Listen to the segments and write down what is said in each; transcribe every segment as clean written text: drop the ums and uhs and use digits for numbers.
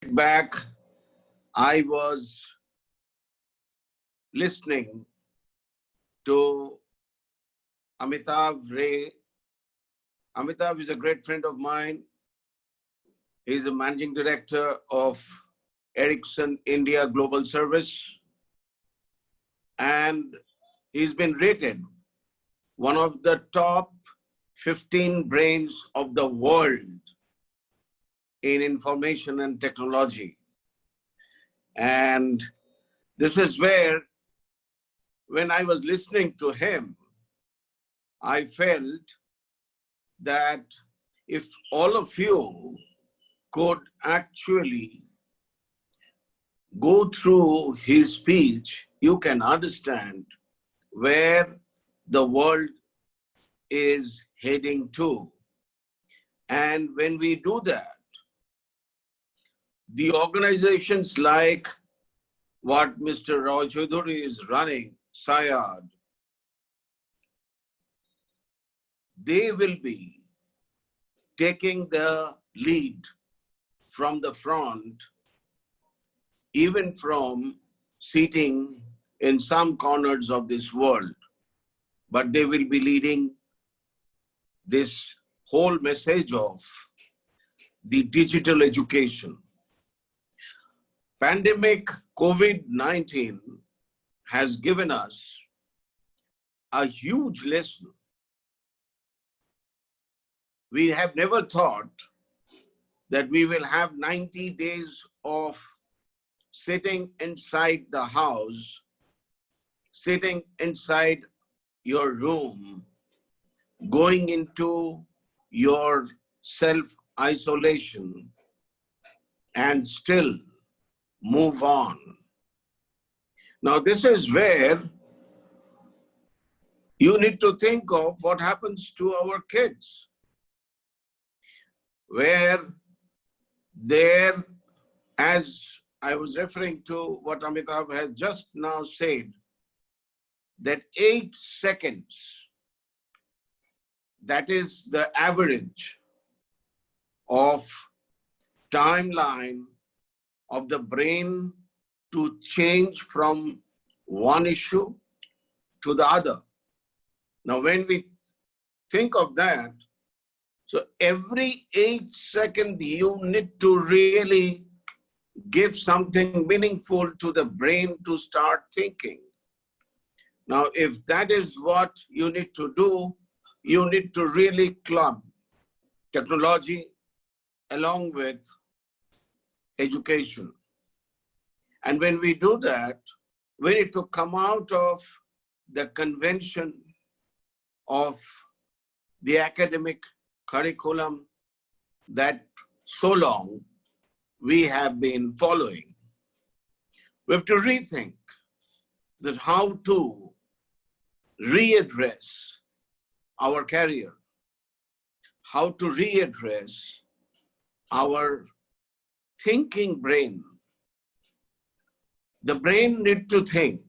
back, I was listening to Amitav Ray. Amitav is a great friend of mine. He's a managing director of Ericsson India Global Service. And he's been rated one of the top 15 brains of the world in information and technology. And this is where, when I was listening to him, I felt that if all of you could actually go through his speech, you can understand where the world is heading to. And when we do that, the organizations like what Mr. Roy Choudhury is running, SAIARD, they will be taking the lead from the front, even from sitting in some corners of this world. But they will be leading this whole message of the digital education. Pandemic COVID-19 has given us a huge lesson. We have never thought that we will have 90 days of sitting inside the house, sitting inside your room, going into your self-isolation and still move on. Now, this is where you need to think of what happens to our kids, where there, as I was referring to what Amitav has just now said, that 8 seconds, that is the average of timeline of the brain to change from one issue to the other. Now, when we think of that, so every 8 seconds, you need to really give something meaningful to the brain to start thinking. Now, if that is what you need to do, you need to really club technology along with education. And when we do that, we need to come out of the convention of the academic curriculum that so long we have been following. We have to rethink that how to readdress our career, how to readdress our thinking brain. The brain needs to think.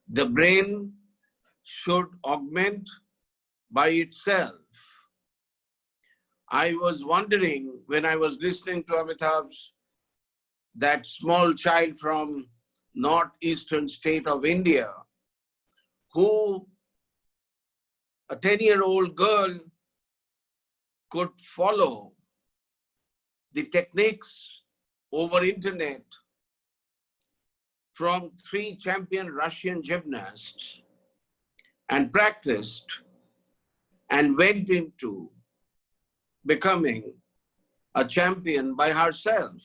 The brain should augment by itself. I was wondering when I was listening to Amitabh's, that small child from northeastern state of India, who a 10-year-old girl could follow the techniques over internet from 3 champion Russian gymnasts and practiced and went into becoming a champion by herself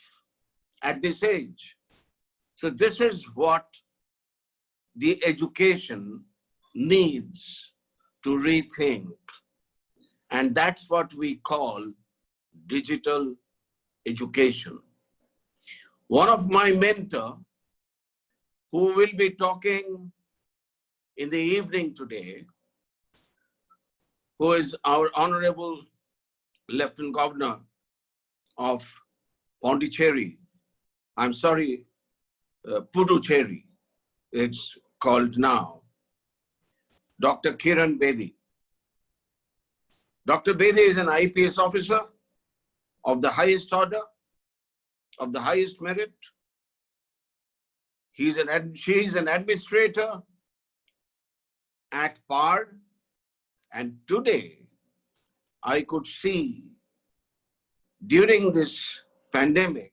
at this age. So this is what the education needs to rethink. And that's what we call digital education. One of my mentors, who will be talking in the evening today, who is our Honorable Lieutenant Governor of Pondicherry, I'm sorry, Puducherry, it's called now, Dr. Kiran Bedi. Dr. Bedi is an IPS officer of the highest order, of the highest merit. She is an administrator at par. And today, I could see during this pandemic,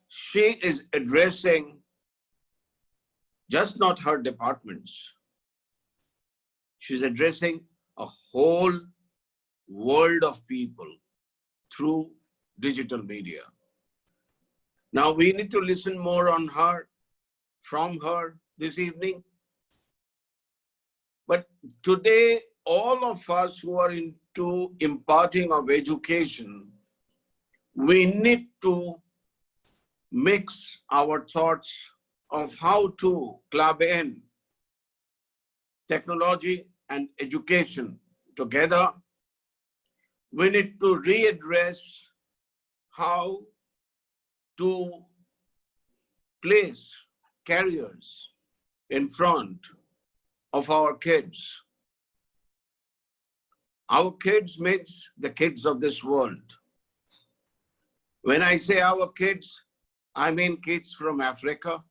she is addressing just not her departments. She's addressing a whole world of people through digital media. Now we need to listen more on her, from her this evening. But today, all of us who are into imparting of education, we need to mix our thoughts of how to club in technology and education together. We need to readdress how to place careers in front of our kids. Our kids means the kids of this world. When I say our kids, I mean kids from Africa.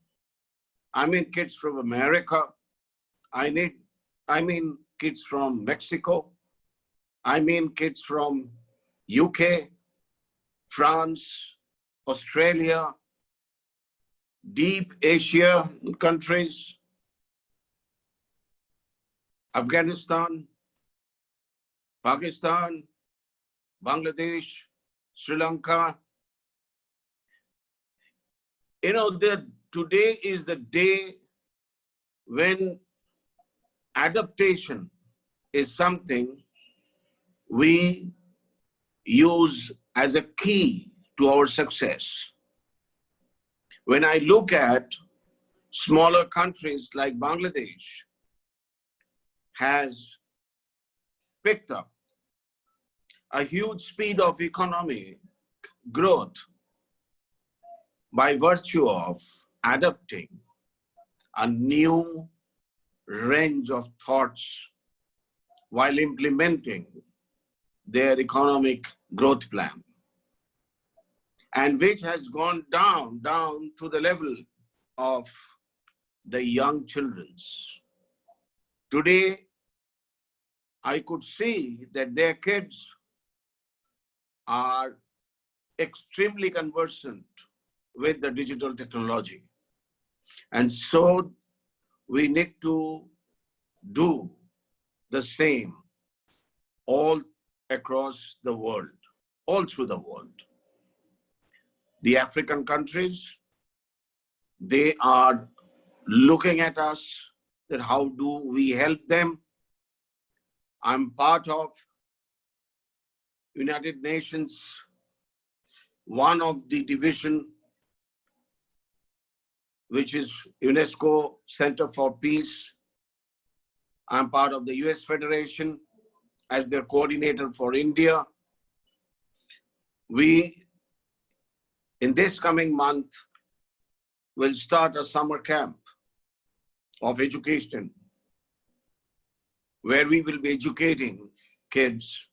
I mean kids from America. I mean kids from Mexico. I mean kids from UK, France, Australia, deep Asia countries, Afghanistan, Pakistan, Bangladesh, Sri Lanka. You know, today is the day when adaptation is something we use as a key to our success. When I look at smaller countries like Bangladesh has picked up a huge speed of economic growth by virtue of adopting a new range of thoughts while implementing their economic growth plan, and which has gone down to the level of the young children's. Today, I could see that their kids are extremely conversant with the digital technology. And so we need to do the same all across the world, all through the world. The African countries, they are looking at us, that how do we help them? I'm part of United Nations, one of the division, which is UNESCO Center for Peace. I'm part of the US Federation as their coordinator for India. We, in this coming month, will start a summer camp of education where we will be educating kids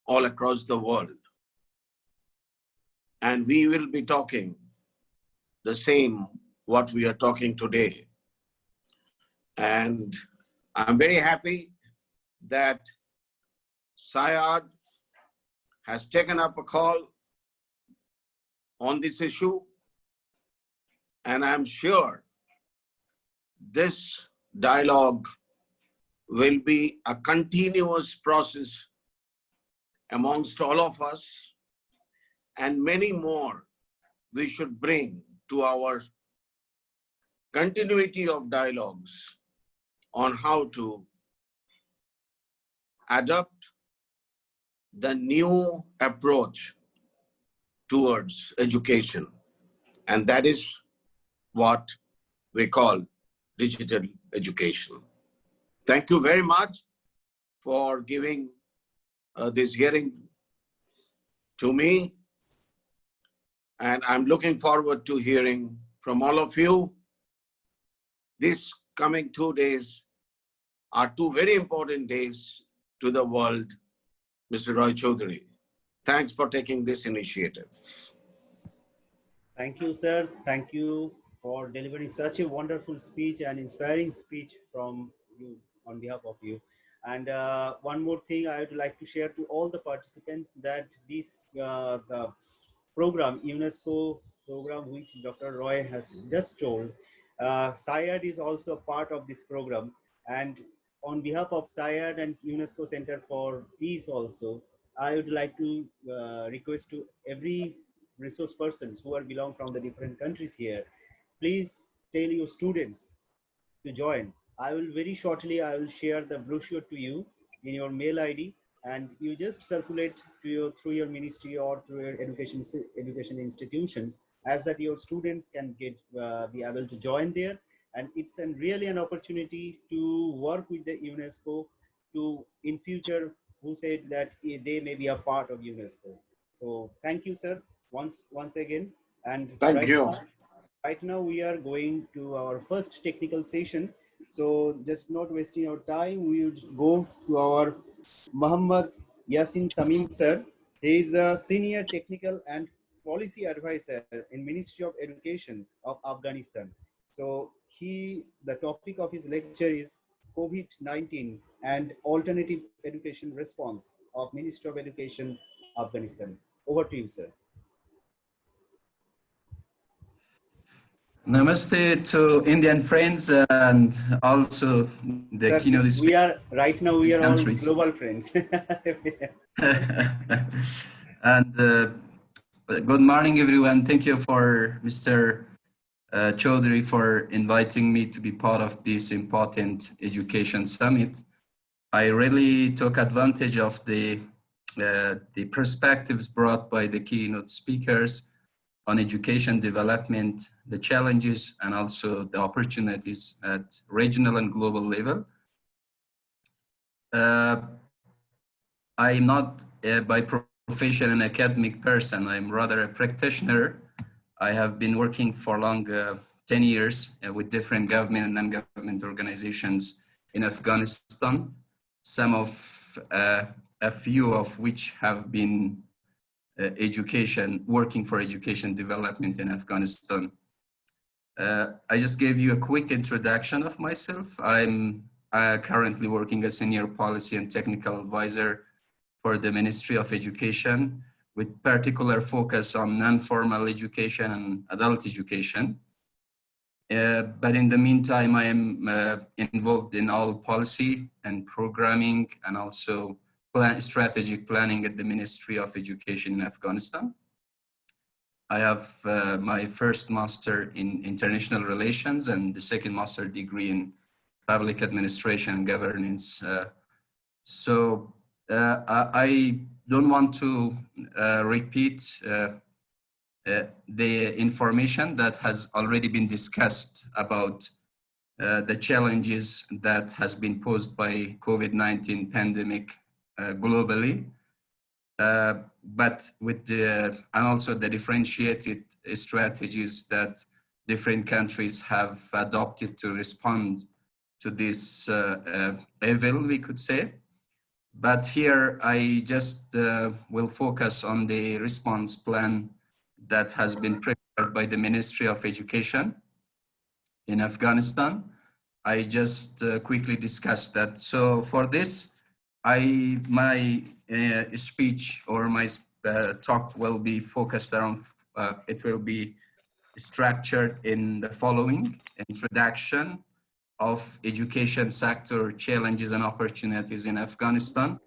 all across the world. And we will be talking the same what we are talking today. And I'm very happy that SAIARD has taken up a call on this issue. And I'm sure this dialogue will be a continuous process amongst all of us, and many more we should bring to our continuity of dialogues on how to adopt the new approach towards education. And that is what we call digital education. Thank you very much for giving this hearing to me. And I'm looking forward to hearing from all of you. These coming 2 days are 2 very important days to the world, Mr. Roy Choudhury. Thanks for taking this initiative. Thank you, sir. Thank you for delivering such a wonderful speech and inspiring speech from you on behalf of you. And one more thing I would like to share to all the participants that this the program, UNESCO program, which Dr. Roy has just told, SAIARD is also a part of this program. And on behalf of SAIARD and UNESCO Center for Peace also, I would like to request to every resource persons who are belong from the different countries here, please tell your students to join. I will very shortly, I will share the brochure to you in your mail ID, and you just circulate to your through your ministry or through your education institutions, as that your students can get be able to join there. And it's really an opportunity to work with the UNESCO to in future who said that they may be a part of UNESCO. So thank you, sir, once again. And Thank you. right now we are going to our first technical session. So just not wasting our time, we would go to our Muhammad Yasin Samim sir. He is a senior technical and policy advisor in Ministry of Education of Afghanistan. So the topic of his lecture is COVID-19 and alternative education response of Ministry of Education, Afghanistan. Over to you, sir. Namaste to Indian friends and also the Sir, keynote we are right now. We speaking are all countries. global friends. And good morning, everyone. Thank you for Mr. Chaudhary for inviting me to be part of this important education summit. I really took advantage of the perspectives brought by the keynote speakers on education development, the challenges, and also the opportunities at regional and global level. I'm not by profession an academic person. I'm rather a practitioner. I have been working for long 10 years with different government and non-government organizations in Afghanistan, a few of which have been working for education development in Afghanistan. I just gave you a quick introduction of myself. I'm currently working as senior policy and technical advisor for the Ministry of Education, with particular focus on non-formal education and adult education. But in the meantime, I am involved in all policy and programming and also strategic planning at the Ministry of Education in Afghanistan. I have my first master in international relations and the second master degree in public administration and governance. I don't want to repeat the information that has already been discussed about the challenges that has been posed by COVID-19 pandemic globally, but with and also the differentiated strategies that different countries have adopted to respond to this evil, we could say. But here I just will focus on the response plan that has been prepared by the Ministry of Education in Afghanistan. I just quickly discussed that. So for this, my speech or my talk will be focused around, it will be structured in the following: introduction of education sector challenges and opportunities in Afghanistan,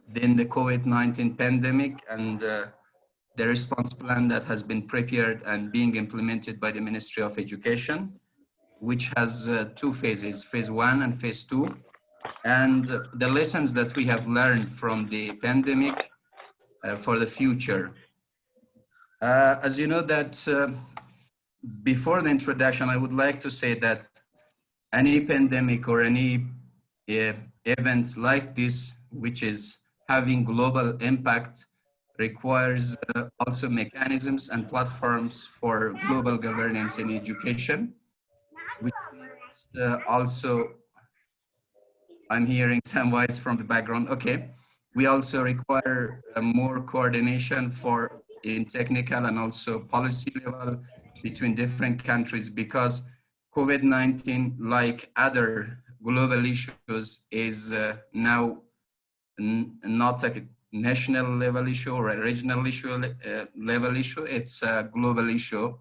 then the COVID-19 pandemic and the response plan that has been prepared and being implemented by the Ministry of Education, which has two phases, phase 1 and phase 2, and the lessons that we have learned from the pandemic for the future. As you know that before the introduction, I would like to say that any pandemic or any event like this, which is having global impact, requires also mechanisms and platforms for global governance in education, which means also, I'm hearing some voice from the background. Okay. We also require more coordination for in technical and also policy level between different countries, because COVID-19, like other global issues, is now not a national level issue or a regional issue, level issue. It's a global issue.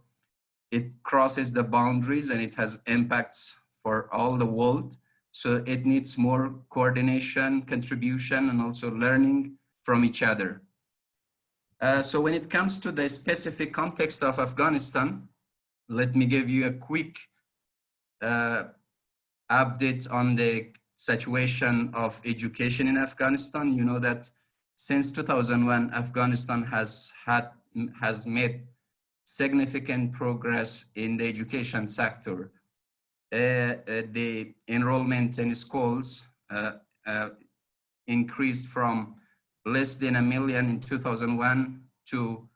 It crosses the boundaries and it has impacts for all the world. So it needs more coordination, contribution, and also learning from each other. So when it comes to the specific context of Afghanistan, let me give you a quick update on the situation of education in Afghanistan. You know that since 2001, Afghanistan has made significant progress in the education sector. The enrollment in schools increased from less than 1 million in 2001 to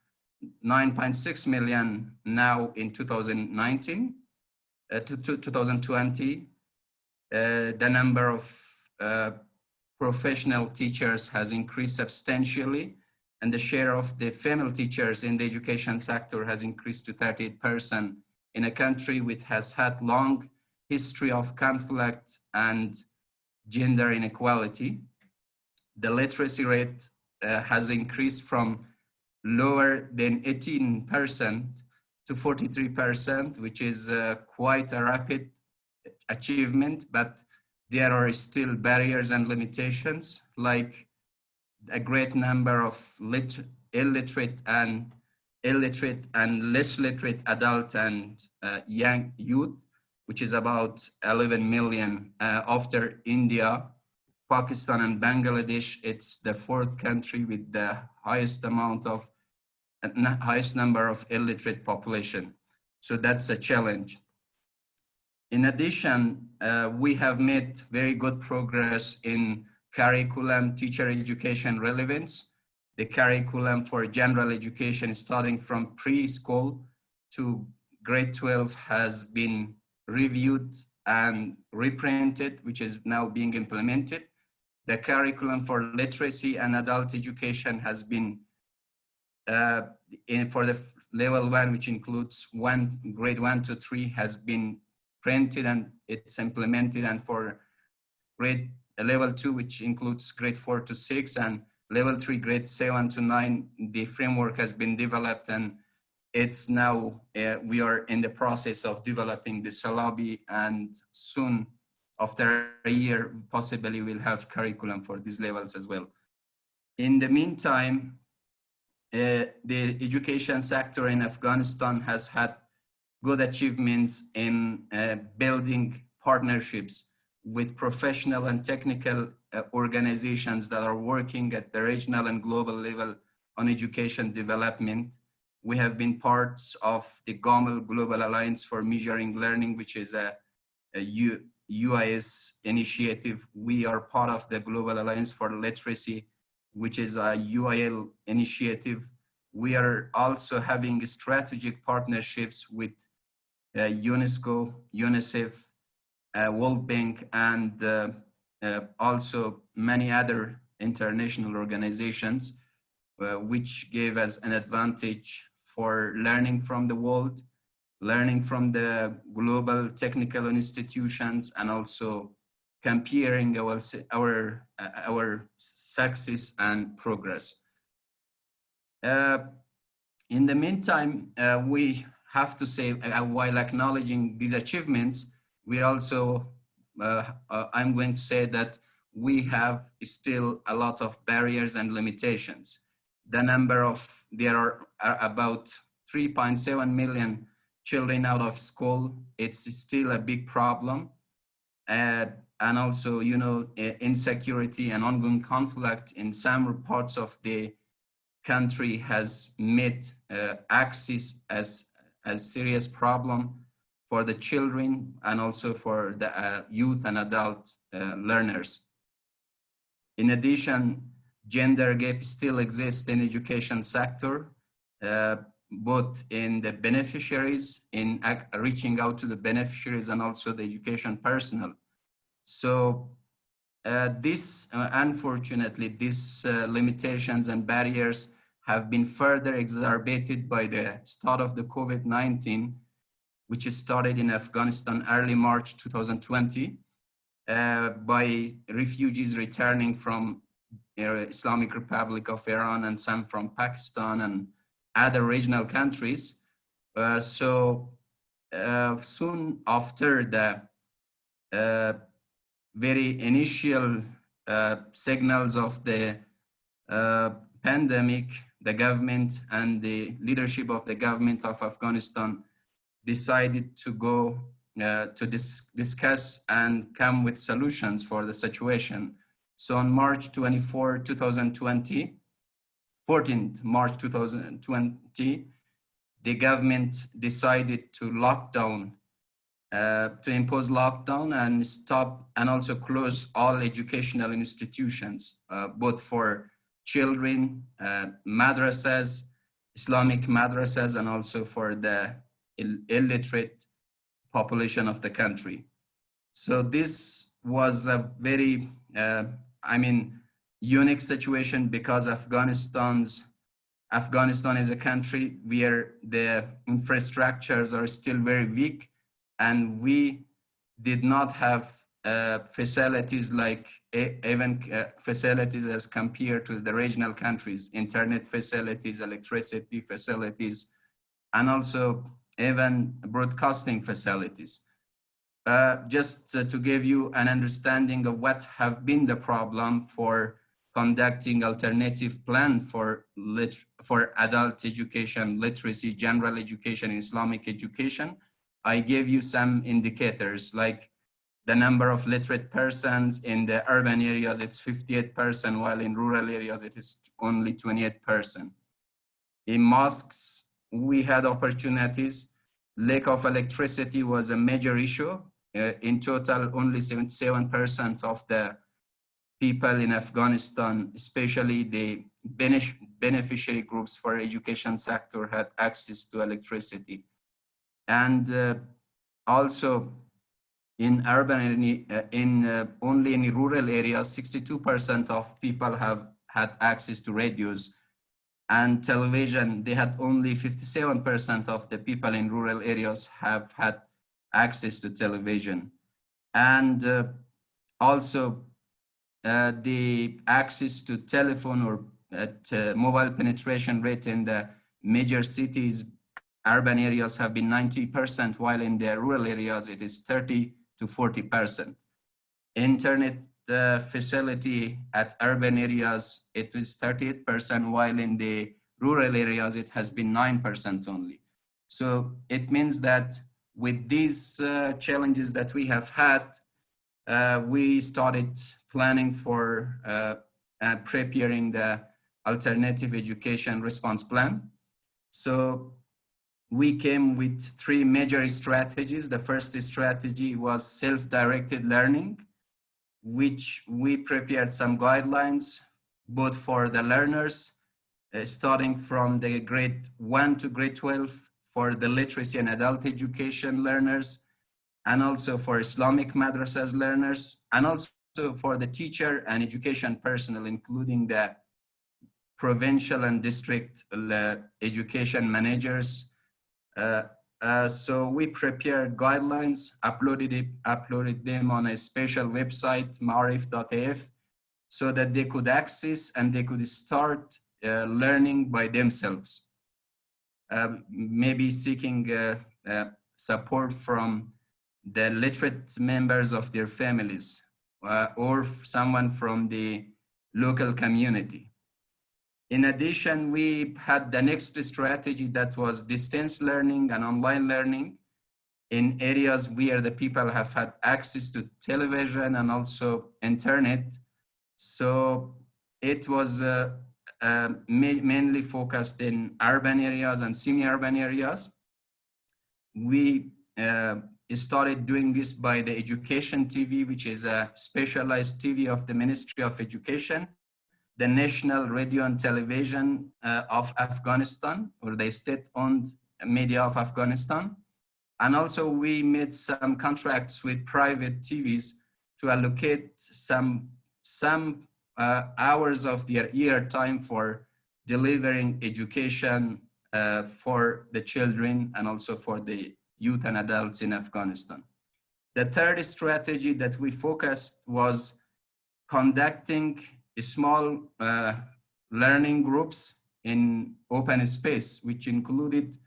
9.6 million now in 2019 to 2020. The number of professional teachers has increased substantially, and the share of the female teachers in the education sector has increased to 38% in a country which has had long history of conflict and gender inequality. The literacy rate has increased from lower than 18% to 43%, which is quite a rapid achievement, but there are still barriers and limitations, like a great number of illiterate and less literate adult and young youth, which is about 11 million. After India, Pakistan, and Bangladesh, it's the fourth country with the highest number of illiterate population. So that's a challenge. In addition, we have made very good progress in curriculum, teacher education relevance. The curriculum for general education starting from preschool to grade 12 has been reviewed and reprinted, which is now being implemented. The curriculum for literacy and adult education has been for the level 1, which includes grade 1 to 3, has been printed and it's implemented, and for grade level 2, which includes grade 4 to 6, and level 3, grade 7 to 9, the framework has been developed, and it's now, we are in the process of developing the syllabi, and soon, after a year, possibly we'll have curriculum for these levels as well. In the meantime, the education sector in Afghanistan has had good achievements in building partnerships with professional and technical organizations that are working at the regional and global level on education development. We have been parts of the GOMEL Global Alliance for Measuring Learning, which is a UIS initiative. We are part of the Global Alliance for Literacy, which is a UIL initiative. We are also having strategic partnerships with UNESCO, UNICEF, World Bank, and also many other international organizations, which gave us an advantage for learning from the world, learning from the global technical institutions, and also comparing our success and progress. In the meantime, we have to say, while acknowledging these achievements, we also, I'm going to say that we have still a lot of barriers and limitations. There are about 3.7 million children out of school. It's still a big problem. And also, you know, insecurity and ongoing conflict in some parts of the country has made access as a serious problem for the children and also for the youth and adult learners. In addition, gender gap still exists in education sector, both in the beneficiaries, in reaching out to the beneficiaries, and also the education personnel. So unfortunately, these limitations and barriers have been further exacerbated by the start of the COVID-19, which started in Afghanistan early March 2020, by refugees returning from Islamic Republic of Iran and some from Pakistan and other regional countries. Soon after the very initial signals of the pandemic, the government and the leadership of the government of Afghanistan decided to go to discuss and come with solutions for the situation. So on March 24, 2020, 14th March 2020, the government decided to impose lockdown and stop and also close all educational institutions, both for children, madrasas, Islamic madrasas, and also for the illiterate population of the country. So this was a very, unique situation, because Afghanistan is a country where the infrastructures are still very weak, and we did not have facilities like facilities as compared to the regional countries, internet facilities, electricity facilities, and also even broadcasting facilities. Just to give you an understanding of what have been the problem for conducting alternative plan for adult education, literacy, general education, and Islamic education, I gave you some indicators like the number of literate persons in the urban areas, it's 58%, while in rural areas it is only 28%. In mosques, we had opportunities. Lack of electricity was a major issue. In total, only 77% of the people in Afghanistan, especially the beneficiary groups for education sector, had access to electricity. And also in urban, only in rural areas, 62% of people have had access to radios and television. They had only 57% of the people in rural areas have had access to television. And also the access to telephone or mobile penetration rate in the major cities, urban areas have been 90%, while in the rural areas it is 30 to 40%. Internet facility at urban areas, it is 38%, while in the rural areas it has been 9% only. So it means that with these challenges that we have had, we started planning for preparing the alternative education response plan. So we came with 3 major strategies. The first strategy was self-directed learning, which we prepared some guidelines, both for the learners, starting from the grade 1 to grade 12, for the literacy and adult education learners, and also for Islamic madrasas learners, and also for the teacher and education personnel, including the provincial and district education managers. So we prepared guidelines, uploaded them on a special website, maarif.af, so that they could access and they could start learning by themselves, maybe seeking support from the literate members of their families or someone from the local community. In addition, we had the next strategy that was distance learning and online learning in areas where the people have had access to television and also internet. So it was mainly focused in urban areas and semi-urban areas. We started doing this by the Education TV, which is a specialized TV of the Ministry of Education, the National Radio and Television of Afghanistan, or the state-owned media of Afghanistan. And also we made some contracts with private TVs to allocate some hours of their air time for delivering education for the children and also for the youth and adults in Afghanistan. The third strategy that we focused was conducting small learning groups in open space, which included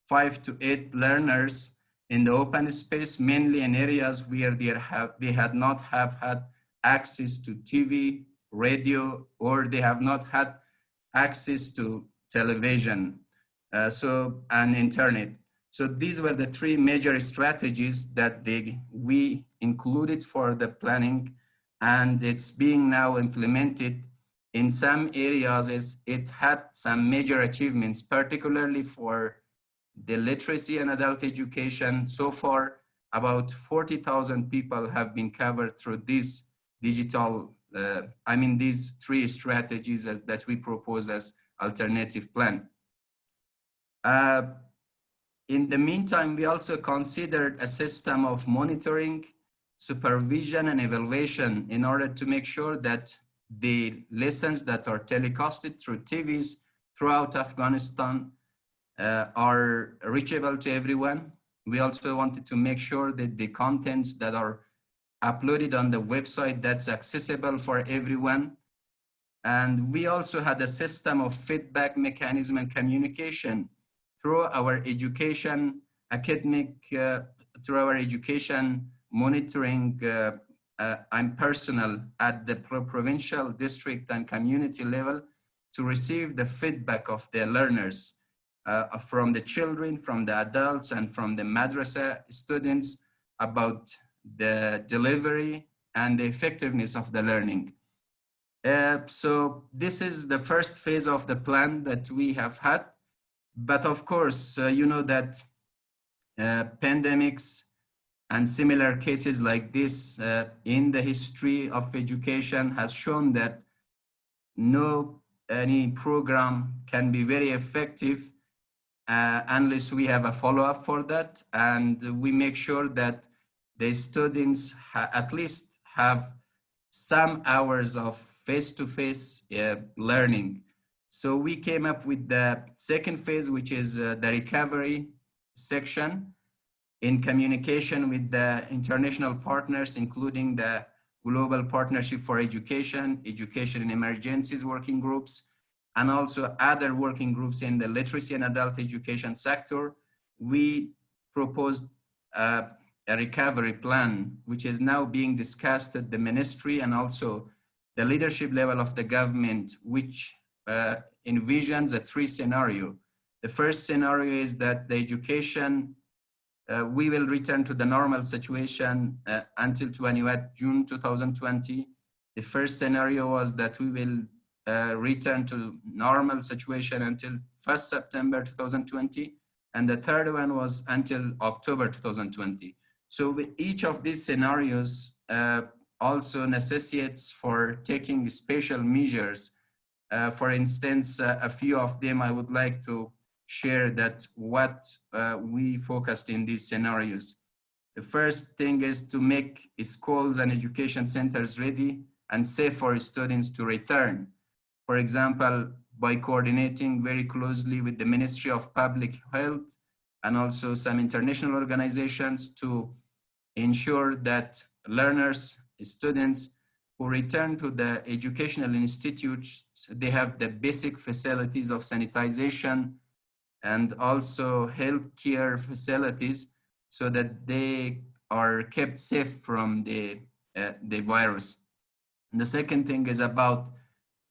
5 to 8 learners in the open space, mainly in areas where they had not have had access to TV, radio, or they have not had access to television, and internet. So these were the 3 major strategies that we included for the planning, and it's being now implemented. In some areas, it had some major achievements, particularly for the literacy and adult education. So far, about 40,000 people have been covered through these digital, these 3 strategies that we propose as alternative plan. In the meantime, we also considered a system of monitoring, supervision, and evaluation in order to make sure that the lessons that are telecasted through TVs throughout Afghanistan are reachable to everyone. We also wanted to make sure that the contents that are uploaded on the website that's accessible for everyone. And we also had a system of feedback mechanism and communication through our education, through our education monitoring and personal at the provincial, district, and community level to receive the feedback of the learners, from the children, from the adults, and from the madrasa students about the delivery and the effectiveness of the learning. So this is the first phase of the plan that we have had. But of course, you know that pandemics and similar cases like this in the history of education has shown that any program can be very effective unless we have a follow-up for that, and we make sure that the students at least have some hours of face-to-face learning. So we came up with the second phase, which is the recovery section, in communication with the international partners, including the Global Partnership for Education, Education in Emergencies working groups, and also other working groups in the literacy and adult education sector. We proposed a recovery plan, which is now being discussed at the ministry and also the leadership level of the government, which envisions a 3 scenarios. The first scenario is that the education, we will return to the normal situation until June 2020. The first scenario was that we will return to normal situation until 1st September 2020. And the third one was until October 2020. So with each of these scenarios also necessitates for taking special measures. For instance, a few of them I would like to share that what we focused in these scenarios. The first thing is to make schools and education centers ready and safe for students to return. For example, by coordinating very closely with the Ministry of Public Health and also some international organizations to ensure that learners, students who return to the educational institutes, they have the basic facilities of sanitization and also healthcare facilities so that they are kept safe from the virus. And the second thing is about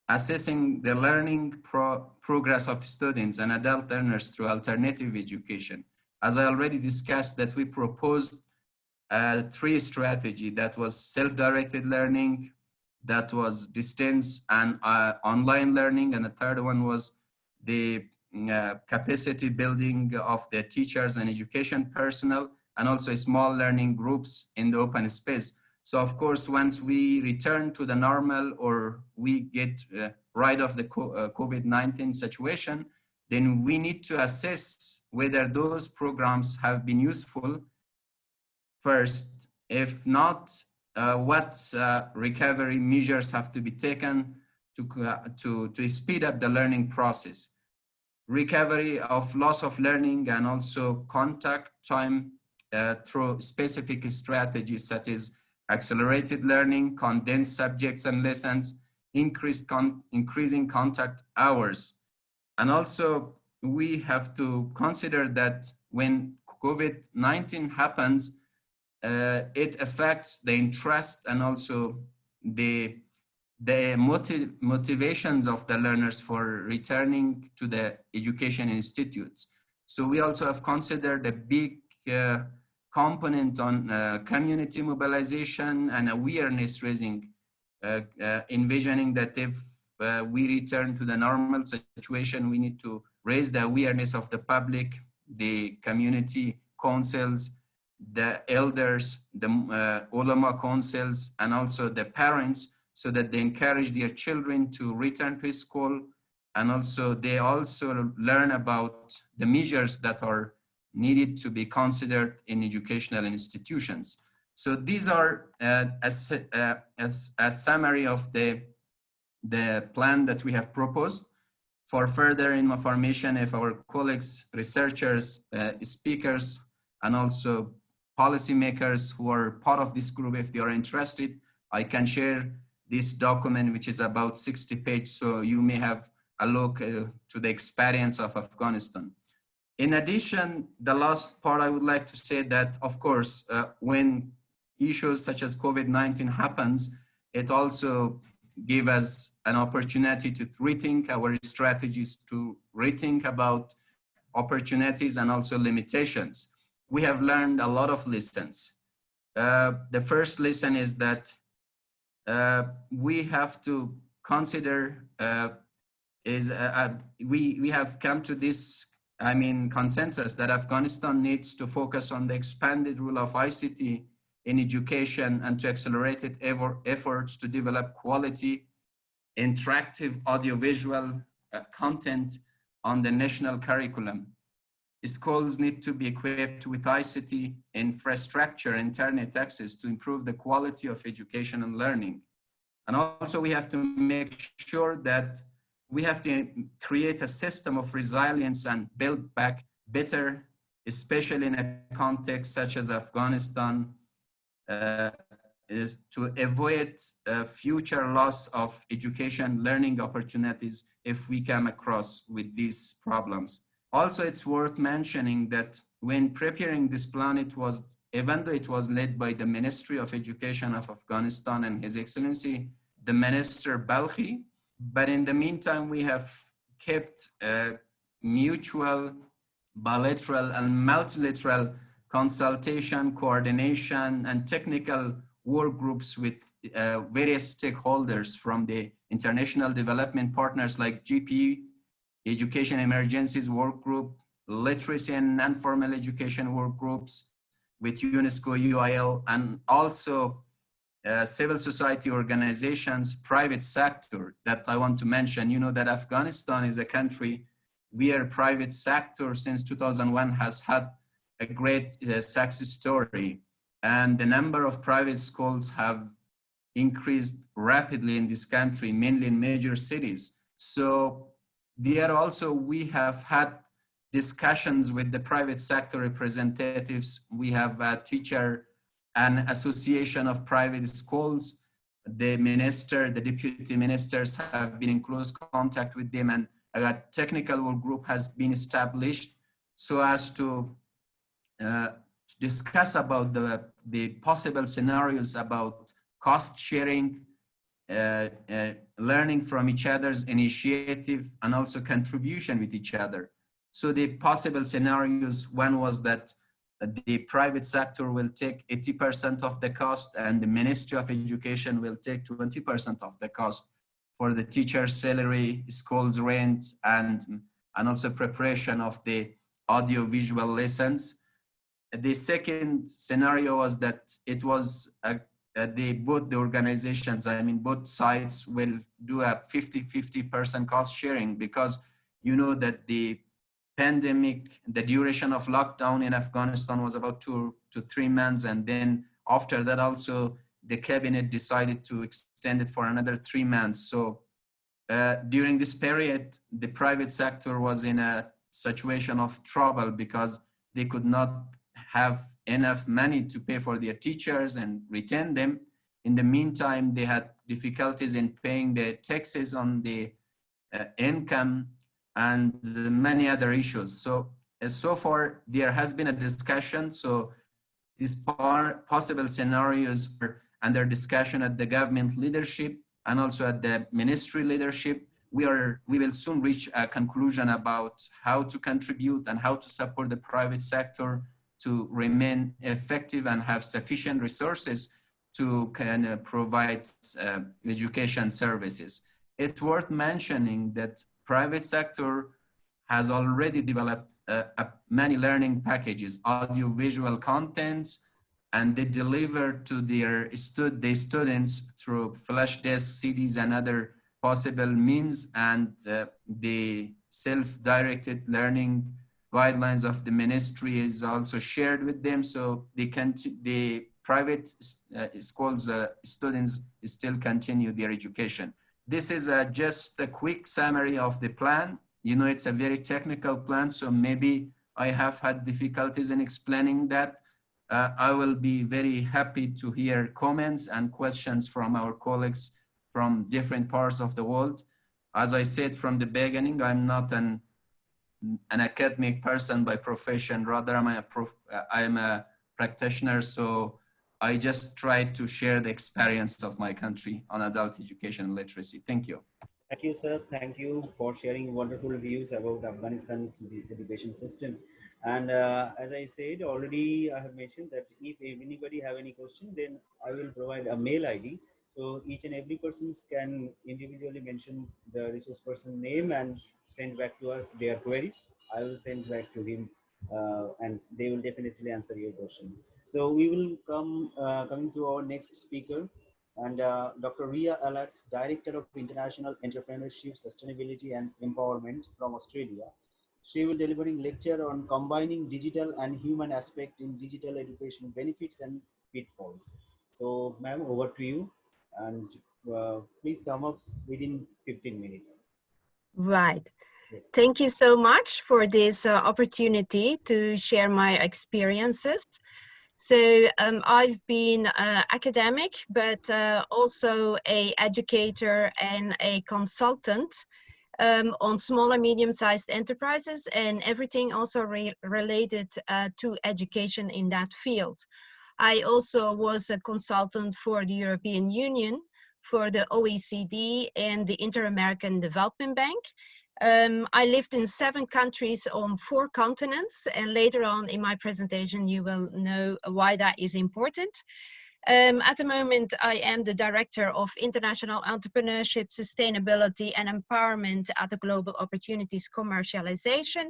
assessing the learning progress of students and adult learners through alternative education. As I already discussed, that we proposed a 3 strategy that was self-directed learning, that was distance and online learning, and the third one was the capacity building of the teachers and education personnel, and also small learning groups in the open space. So of course, once we return to the normal or we get rid of the COVID-19 situation, then we need to assess whether those programs have been useful first. If not, what recovery measures have to be taken to speed up the learning process, recovery of loss of learning, and also contact time through specific strategies such as accelerated learning, condensed subjects and lessons, increasing contact hours. And also we have to consider that when COVID-19 happens, it affects the interest and also the motivations of the learners for returning to the education institutes. So we also have considered a big component on community mobilization and awareness raising, envisioning that if we return to the normal situation, we need to raise the awareness of the public, the community councils, the elders, the ulama councils, and also the parents, so that they encourage their children to return to school. And also they also learn about the measures that are needed to be considered in educational institutions. So these are a summary of the plan that we have proposed. For further information, if our colleagues, researchers, speakers, and also policymakers who are part of this group, if they are interested, I can share this document, which is about 60 pages, so you may have a look to the experience of Afghanistan. In addition, the last part I would like to say that, of course, when issues such as COVID-19 happens, it also gives us an opportunity to rethink our strategies, to rethink about opportunities and also limitations. We have learned a lot of lessons. The first lesson is that we have to consider we have come to this consensus that Afghanistan needs to focus on the expanded role of ICT in education and to accelerate efforts to develop quality, interactive audiovisual content on the national curriculum. Schools need to be equipped with ICT infrastructure, internet access to improve the quality of education and learning. And also we have to make sure that we have to create a system of resilience and build back better, especially in a context such as Afghanistan, is to avoid future loss of education learning opportunities if we come across with these problems. Also, it's worth mentioning that when preparing this plan, even though it was led by the Ministry of Education of Afghanistan and His Excellency, the Minister Balkhi, but in the meantime, we have kept mutual, bilateral, and multilateral consultation, coordination, and technical work groups with various stakeholders from the international development partners like GP, Education Emergencies Work Group, Literacy and Non-Formal Education Work Groups with UNESCO, UIL, and also civil society organizations, private sector that I want to mention. You know that Afghanistan is a country where private sector since 2001 has had a great success story, and the number of private schools have increased rapidly in this country, mainly in major cities. So there also we have had discussions with the private sector representatives. We have a teacher and association of private schools. The minister, the deputy ministers have been in close contact with them, and a technical work group has been established so as to discuss about the possible scenarios about cost sharing, learning from each other's initiative, and also contribution with each other. So the possible scenarios, one was that the private sector will take 80% of the cost and the Ministry of Education will take 20% of the cost for the teacher's salary, school's rent, and also preparation of the audio-visual lessons. The second scenario was that it was both the organizations, both sides will do a 50-50% cost sharing, because you know that the pandemic, the duration of lockdown in Afghanistan was about 2 to 3 months. And then after that also, the cabinet decided to extend it for another 3 months. So during this period, the private sector was in a situation of trouble because they could not have enough money to pay for their teachers and retain them. In the meantime, they had difficulties in paying the taxes on the income and many other issues. So far, there has been a discussion. So these possible scenarios are under discussion at the government leadership and also at the ministry leadership. We will soon reach a conclusion about how to contribute and how to support the private sector to remain effective and have sufficient resources to provide education services. It's worth mentioning that private sector has already developed many learning packages, audio-visual contents, and they deliver to their students through flash disks, CDs, and other possible means, and the self-directed learning guidelines of the ministry is also shared with them, so the private schools students still continue their education. This is just a quick summary of the plan. You know, it's a very technical plan, so maybe I have had difficulties in explaining that. I will be very happy to hear comments and questions from our colleagues from different parts of the world. As I said from the beginning, I'm not an academic person by profession, rather I am a practitioner, so I just try to share the experience of my country on adult education and literacy. Thank you. Thank you, sir. Thank you for sharing wonderful views about Afghanistan education system. And as I said already, I have mentioned that if anybody have any question, then I will provide a mail ID. So each and every person can individually mention the resource person name and send back to us their queries. I will send back to him and they will definitely answer your question. So we will coming to our next speaker, and Dr. Ria Alatz, Director of International Entrepreneurship, Sustainability and Empowerment from Australia. She will delivering lecture on combining digital and human aspect in digital education benefits and pitfalls. So, ma'am, over to you, and please sum up within 15 minutes. Right. Yes. Thank you so much for this opportunity to share my experiences. So I've been academic, but also a educator and a consultant on small and medium-sized enterprises and everything also related to education in that field. I also was a consultant for the European Union, for the OECD and the Inter-American Development Bank. I lived in 7 countries on 4 continents, and later on in my presentation you will know why that is important. At the moment I am the Director of International Entrepreneurship, Sustainability and Empowerment at the Global Opportunities Commercialization,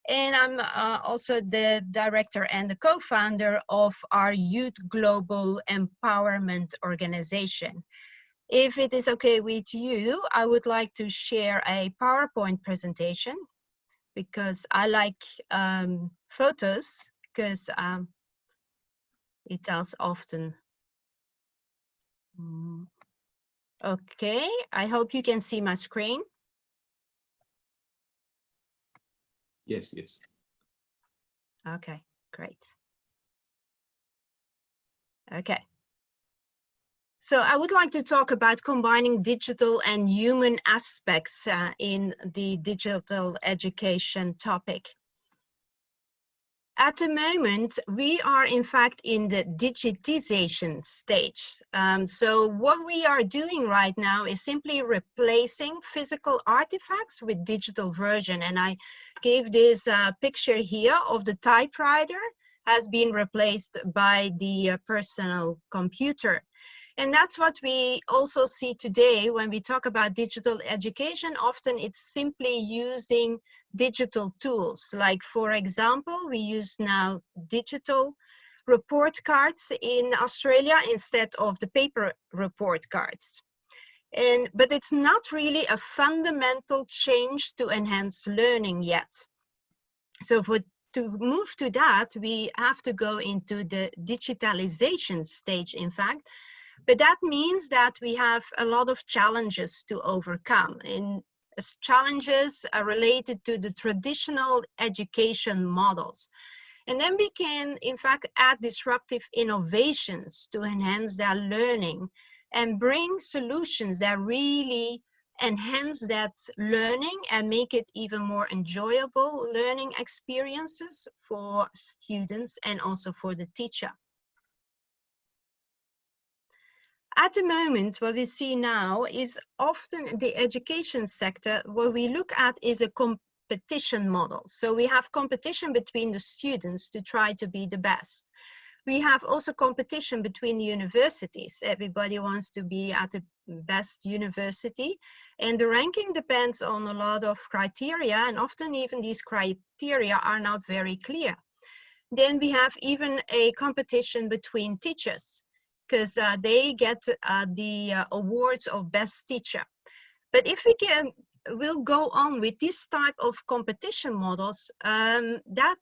and I'm also the Director and the co-founder of our Youth Global Empowerment Organization. If it is okay with you, I would like to share a PowerPoint presentation because I like photos, because it does often. Okay, I hope you can see my screen. Yes, yes. Okay, great. Okay. So I would like to talk about combining digital and human aspects in the digital education topic. At the moment, we are in fact in the digitization stage. So what we are doing right now is simply replacing physical artifacts with digital version. And I gave this picture here of the typewriter has been replaced by the personal computer. And that's what we also see today when we talk about digital education. Often it's simply using digital tools. Like, for example, we use now digital report cards in Australia instead of the paper report cards. But it's not really a fundamental change to enhance learning yet. So to move to that, we have to go into the digitalization stage, in fact, But that means that we have a lot of challenges to overcome. And challenges are related to the traditional education models. And then we can, in fact, add disruptive innovations to enhance their learning and bring solutions that really enhance that learning and make it even more enjoyable learning experiences for students and also for the teacher. At the moment, what we see now is often the education sector, what we look at is a competition model. So we have competition between the students to try to be the best. We have also competition between the universities. Everybody wants to be at the best university, and the ranking depends on a lot of criteria, and often even these criteria are not very clear. Then we have even a competition between teachers, because they get the awards of best teacher. But if we'll go on with this type of competition models, that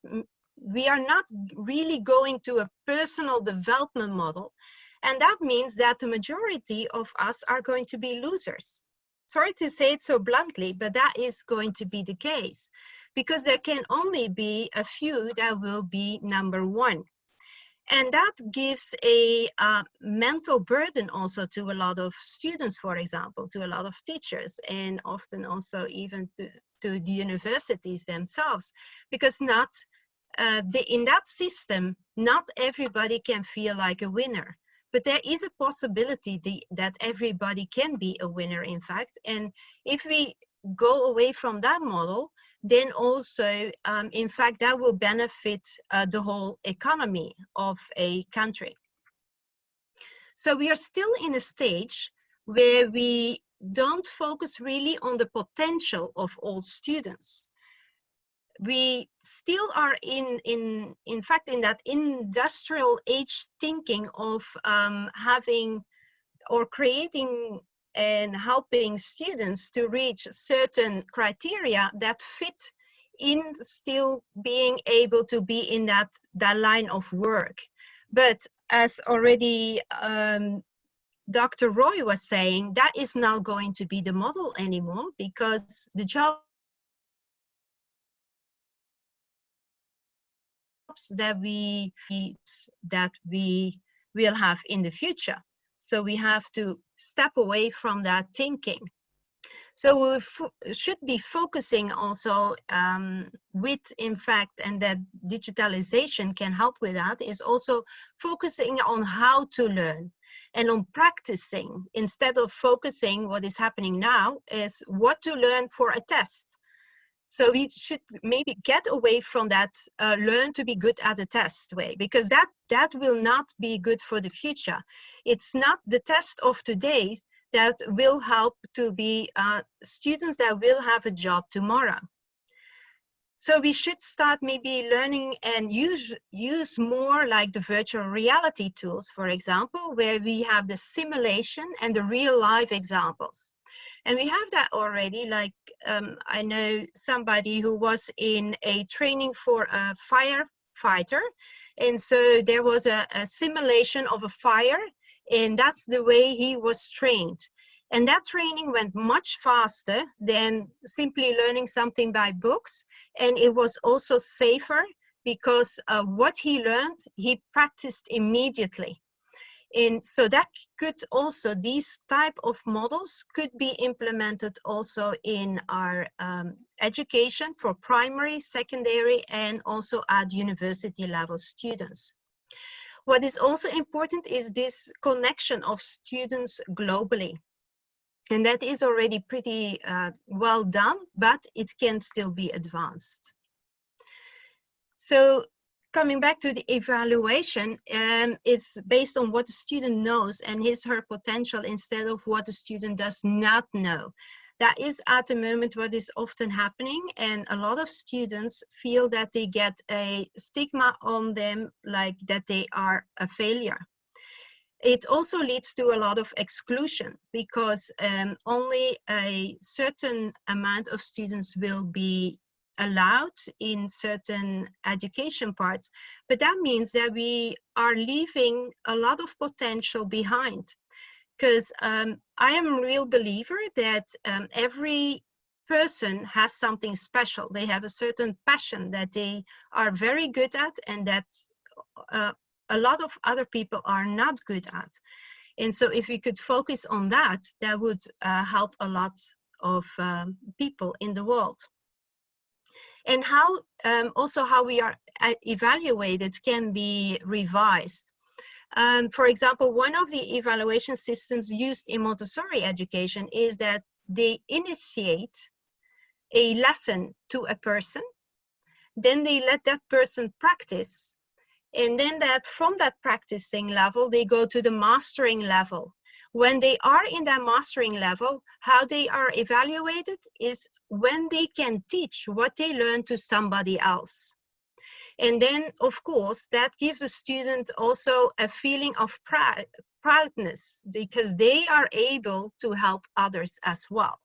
we are not really going to a personal development model. And that means that the majority of us are going to be losers. Sorry to say it so bluntly, but that is going to be the case, because there can only be a few that will be number one. And that gives a mental burden also to a lot of students, for example, to a lot of teachers, and often also even to the universities themselves, because in that system, not everybody can feel like a winner. But there is a possibility that everybody can be a winner, in fact. And if we go away from that model, then also, in fact, that will benefit the whole economy of a country. So we are still in a stage where we don't focus really on the potential of all students. We still are in fact, in that industrial age thinking of having or creating and helping students to reach certain criteria that fit in still being able to be in that line of work. But as already Dr. Roy was saying, that is not going to be the model anymore, because the jobs that we will have in the future. So we have to step away from that thinking. So we should be focusing also with, in fact, and that digitalization can help with that, is also focusing on how to learn and on practicing, instead of focusing what is happening now is what to learn for a test. So we should maybe get away from that learn to be good at a test way, because that will not be good for the future. It's not the test of today that will help to be students that will have a job tomorrow. So we should start maybe learning and use more like the virtual reality tools, for example, where we have the simulation and the real life examples. And we have that already, like I know somebody who was in a training for a firefighter. And so there was a simulation of a fire, and that's the way he was trained. And that training went much faster than simply learning something by books. And it was also safer because what he learned, he practiced immediately. And so that could also, these type of models could be implemented also in our education for primary, secondary, and also at university level students. What is also important is this connection of students globally. And that is already pretty well done, but it can still be advanced. So coming back to the evaluation, it's based on what the student knows and his/her potential instead of what the student does not know. That is at the moment what is often happening, and a lot of students feel that they get a stigma on them, like that they are a failure. It also leads to a lot of exclusion, because only a certain amount of students will be allowed in certain education parts. But that means that we are leaving a lot of potential behind. because I am a real believer that every person has something special. They have a certain passion that they are very good at, and that a lot of other people are not good at. And so if we could focus on that, that would help a lot of people in the world. And how also how we are evaluated can be revised. For example, one of the evaluation systems used in Montessori education is that they initiate a lesson to a person, then they let that person practice, and then that from that practicing level, they go to the mastering level. When they are in that mastering level, how they are evaluated is when they can teach what they learn to somebody else. And then, of course, that gives a student also a feeling of proudness, because they are able to help others as well.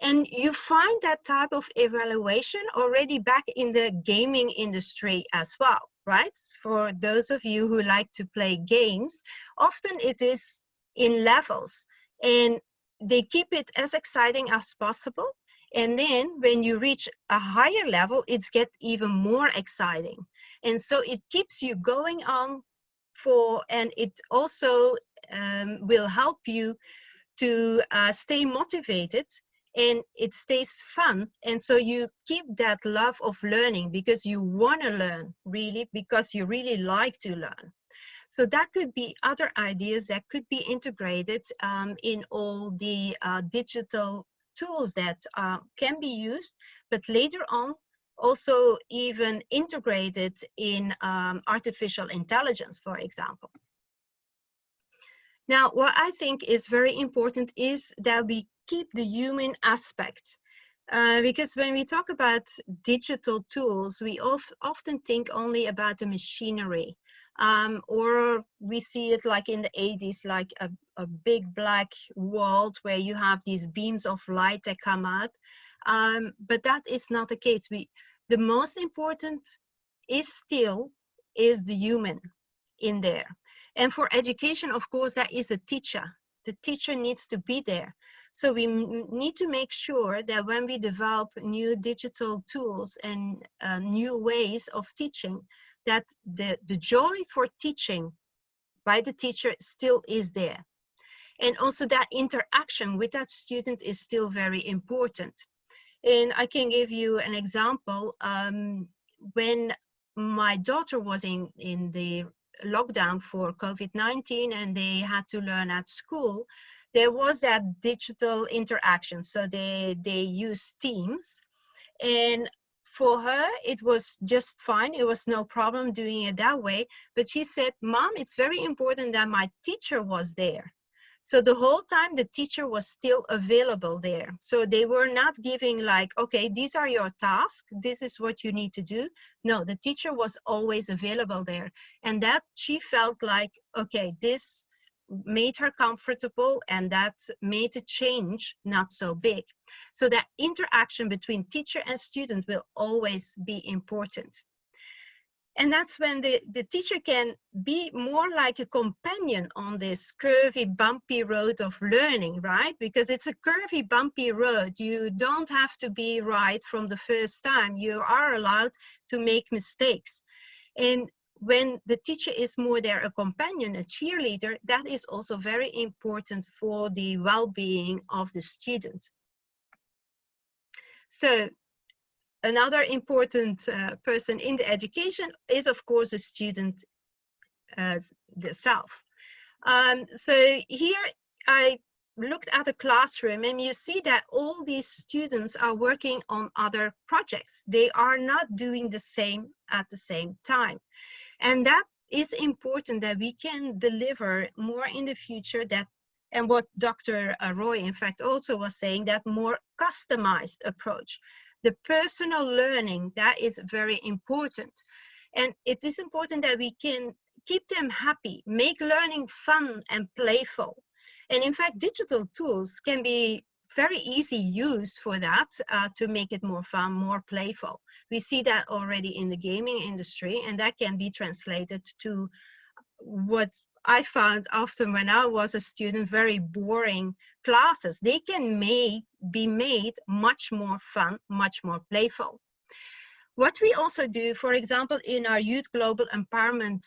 And you find that type of evaluation already back in the gaming industry as well, right? For those of you who like to play games, often it is in levels, and they keep it as exciting as possible. And then when you reach a higher level, it gets even more exciting. And so it keeps you going on and it also will help you to stay motivated, and it stays fun. And so you keep that love of learning because you want to learn, really, because you really like to learn. So that could be other ideas that could be integrated in all the digital tools that can be used, but later on also even integrated in artificial intelligence, for example. Now, what I think is very important is that we keep the human aspect. Because when we talk about digital tools, we often think only about the machinery. Or we see it like in the 80s, like a big black world where you have these beams of light that come out. But that is not the case. The most important is the human in there. And for education, of course, that is a teacher. The teacher needs to be there. So we need to make sure that when we develop new digital tools and new ways of teaching, that the joy for teaching by the teacher still is there. And also that interaction with that student is still very important. And I can give you an example. When my daughter was in the lockdown for COVID-19 and they had to learn at school, there was that digital interaction. So they used Teams, and for her it was just fine. It was no problem doing it that way. But she said, "Mom, it's very important that my teacher was there." So the whole time the teacher was still available there. So they were not giving like, okay, these are your tasks, this is what you need to do. No, the teacher was always available there. And that she felt like, okay, this made her comfortable, and that made the change not so big. So that interaction between teacher and student will always be important. And that's when the teacher can be more like a companion on this curvy, bumpy road of learning, right? Because it's a curvy, bumpy road. You don't have to be right from the first time. You are allowed to make mistakes. And when the teacher is more there, a companion, a cheerleader, that is also very important for the well-being of the student. So another important person in the education is, of course, the student self. So here I looked at the classroom, and you see that all these students are working on other projects. They are not doing the same at the same time. And that is important, that we can deliver more in the future, that, and what Dr. Roy, in fact, also was saying, that more customized approach. The personal learning, that is very important. And it is important that we can keep them happy, make learning fun and playful. And in fact, digital tools can be very easy used for that, to make it more fun, more playful. We see that already in the gaming industry, and that can be translated to what I found often when I was a student, very boring classes, they can be made much more fun, much more playful. What we also do, for example, in our Youth Global Empowerment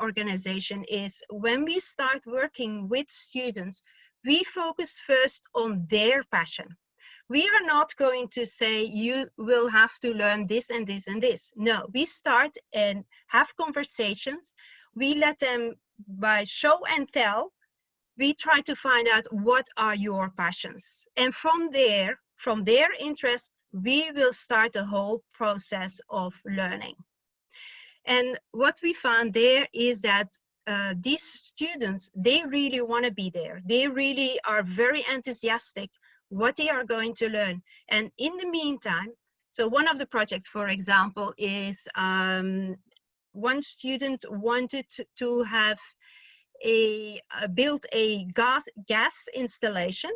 organization is when we start working with students, we focus first on their passion. We are not going to say you will have to learn this and this and this. No, we start and have conversations. We let them, by show and tell, we try to find out what are your passions. And from their interest, we will start the whole process of learning. And what we found there is that these students, they really want to be there. They really are very enthusiastic what they are going to learn. And in the meantime, so one of the projects, for example, is one student wanted to have build a gas installation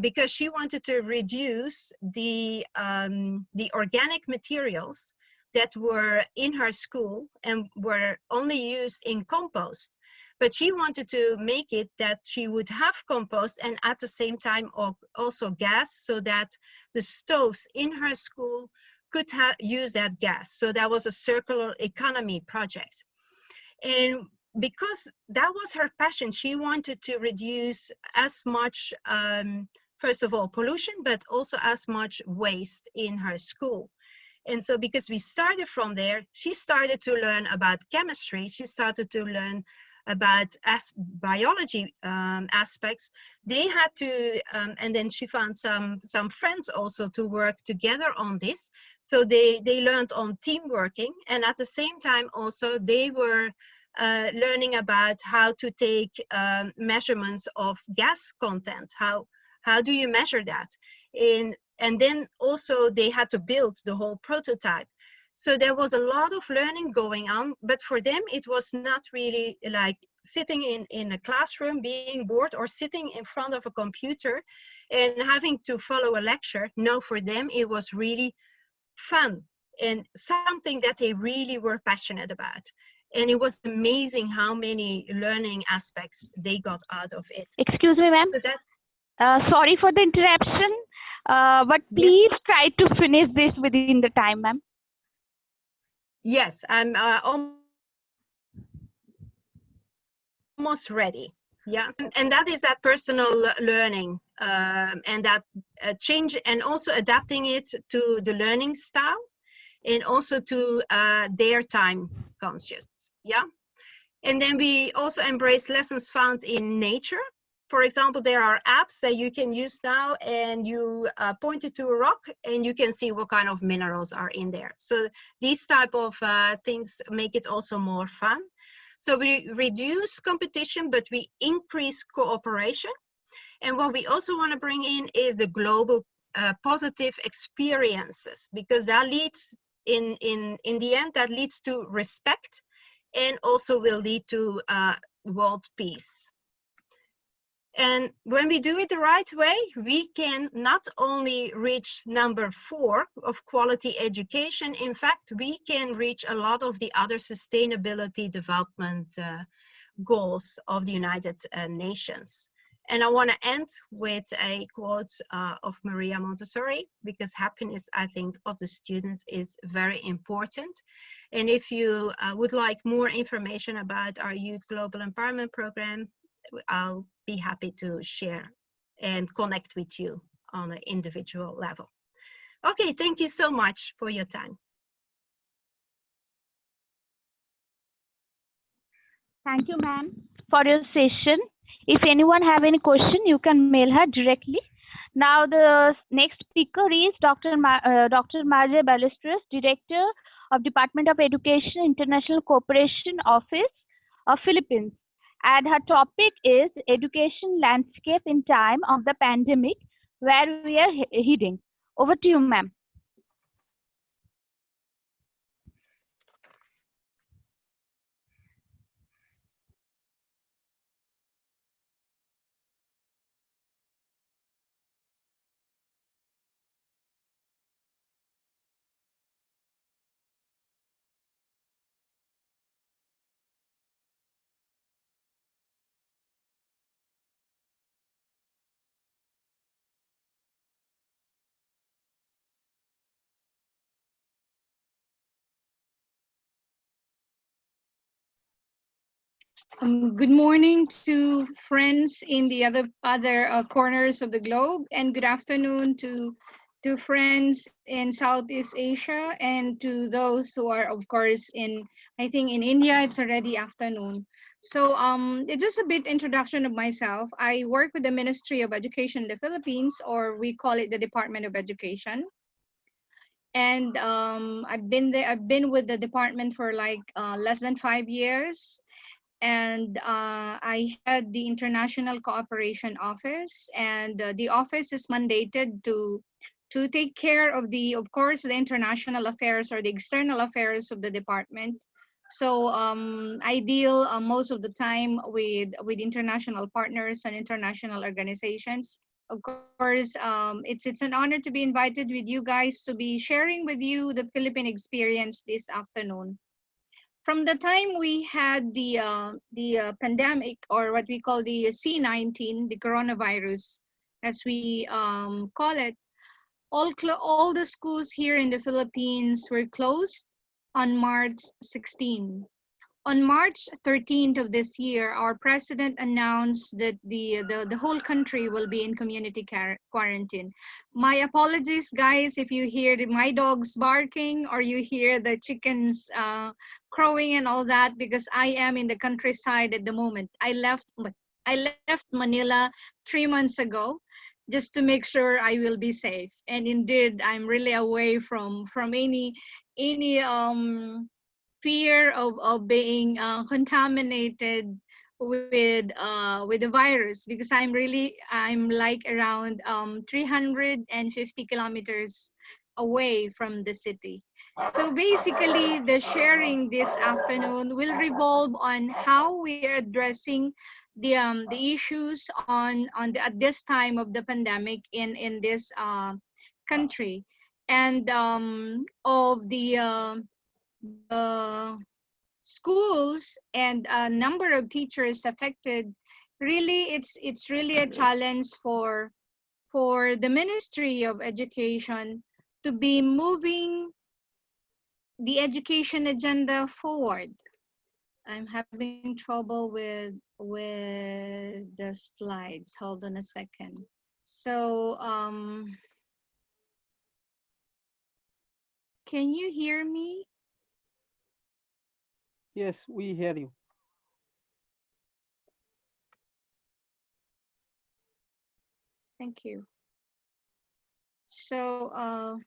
because she wanted to reduce the organic materials that were in her school and were only used in compost. But she wanted to make it that she would have compost and at the same time also gas, so that the stoves in her school could use that gas. So that was a circular economy project. And because that was her passion, she wanted to reduce as much, first of all, pollution, but also as much waste in her school. And so because we started from there, she started to learn about chemistry. She started to learn about biology aspects. They had to, and then she found some friends also to work together on this. So they learned on team working. And at the same time also, they were learning about how to take measurements of gas content. How do you measure that? And then also they had to build the whole prototype. So there was a lot of learning going on, but for them, it was not really like sitting in a classroom, being bored, or sitting in front of a computer and having to follow a lecture. No, for them, it was really fun and something that they really were passionate about. And it was amazing how many learning aspects they got out of it. Excuse me, ma'am. So that, Sorry for the interruption, but yes. please try to finish this within the time, ma'am. Yes, I'm almost ready. Yeah, and that is that personal learning and that change, and also adapting it to the learning style and also to their time conscious. Yeah. And then we also embrace lessons found in nature. For example, there are apps that you can use now, and you point it to a rock and you can see what kind of minerals are in there. So these type of things make it also more fun. So we reduce competition, but we increase cooperation. And what we also want to bring in is the global positive experiences, because that leads in the end, that leads to respect and also will lead to world peace. And when we do it the right way, we can not only reach number 4 of quality education, in fact, we can reach a lot of the other sustainability development goals of the United Nations. And I want to end with a quote of Maria Montessori, because happiness, I think, of the students is very important. And if you would like more information about our Youth Global Empowerment Program, I'll be happy to share and connect with you on an individual level. Okay, thank you so much for your time. Thank you, ma'am, for your session. If anyone have any question, you can mail her directly. Now the next speaker is Dr. Marje Ballesteros, Director of Department of Education, International Cooperation Office of Philippines. And her topic is Education Landscape in Time of the Pandemic, where we are heading. Over to you, ma'am. Good morning to friends in the other corners of the globe, and good afternoon to friends in Southeast Asia, and to those who are, of course, in I think in India it's already afternoon. So it's just a bit introduction of myself. I work with the Ministry of Education in the Philippines, or we call it the Department of Education. And I've been there. I've been with the department for like less than 5 years, and I head the International Cooperation Office, and the office is mandated to take care of of course, the international affairs or the external affairs of the department. So I deal most of the time with international partners and international organizations. Of course, it's an honor to be invited with you guys to be sharing with you the Philippine experience this afternoon. From the time we had the pandemic, or what we call the C-19, the coronavirus, as we call it, all the schools here in the Philippines were closed on March 16. On March 13th of this year, our president announced that the whole country will be in community quarantine. My apologies, guys, if you hear my dogs barking or you hear the chickens crowing and all that, because I am in the countryside at the moment. I left Manila 3 months ago just to make sure I will be safe. And indeed, I'm really away from any fear of being contaminated with the virus, because I'm like around 350 kilometers away from the city. So basically, the sharing this afternoon will revolve on how we are addressing the issues at this time of the pandemic in this country, and of the schools and a number of teachers affected. Really, it's really a challenge for the Ministry of Education to be moving the education agenda forward. I'm having trouble with the slides. Hold on a second. So can you hear me? Yes, we hear you. Thank you. So oh,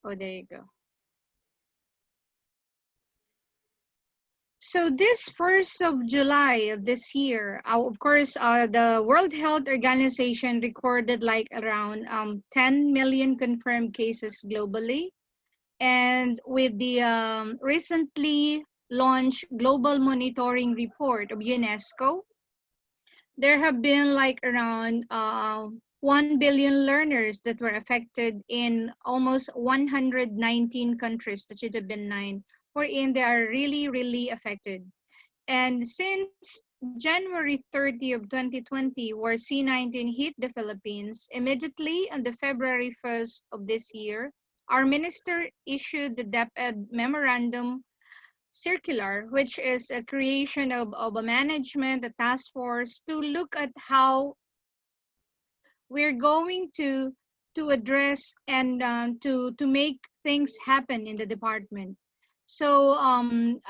there you go. So this 1st of July of this year, of course, the World Health Organization recorded like around 10 million confirmed cases globally. And with the recently launched Global Monitoring Report of UNESCO, there have been like around 1 billion learners that were affected in almost 119 countries. That should have been 9, wherein they are really, really affected. And since January 30 of 2020, where C-19 hit the Philippines, immediately on the February 1st of this year, our minister issued the DepEd Memorandum Circular, which is a creation of a management, a task force to look at how we're going to address and to make things happen in the department. So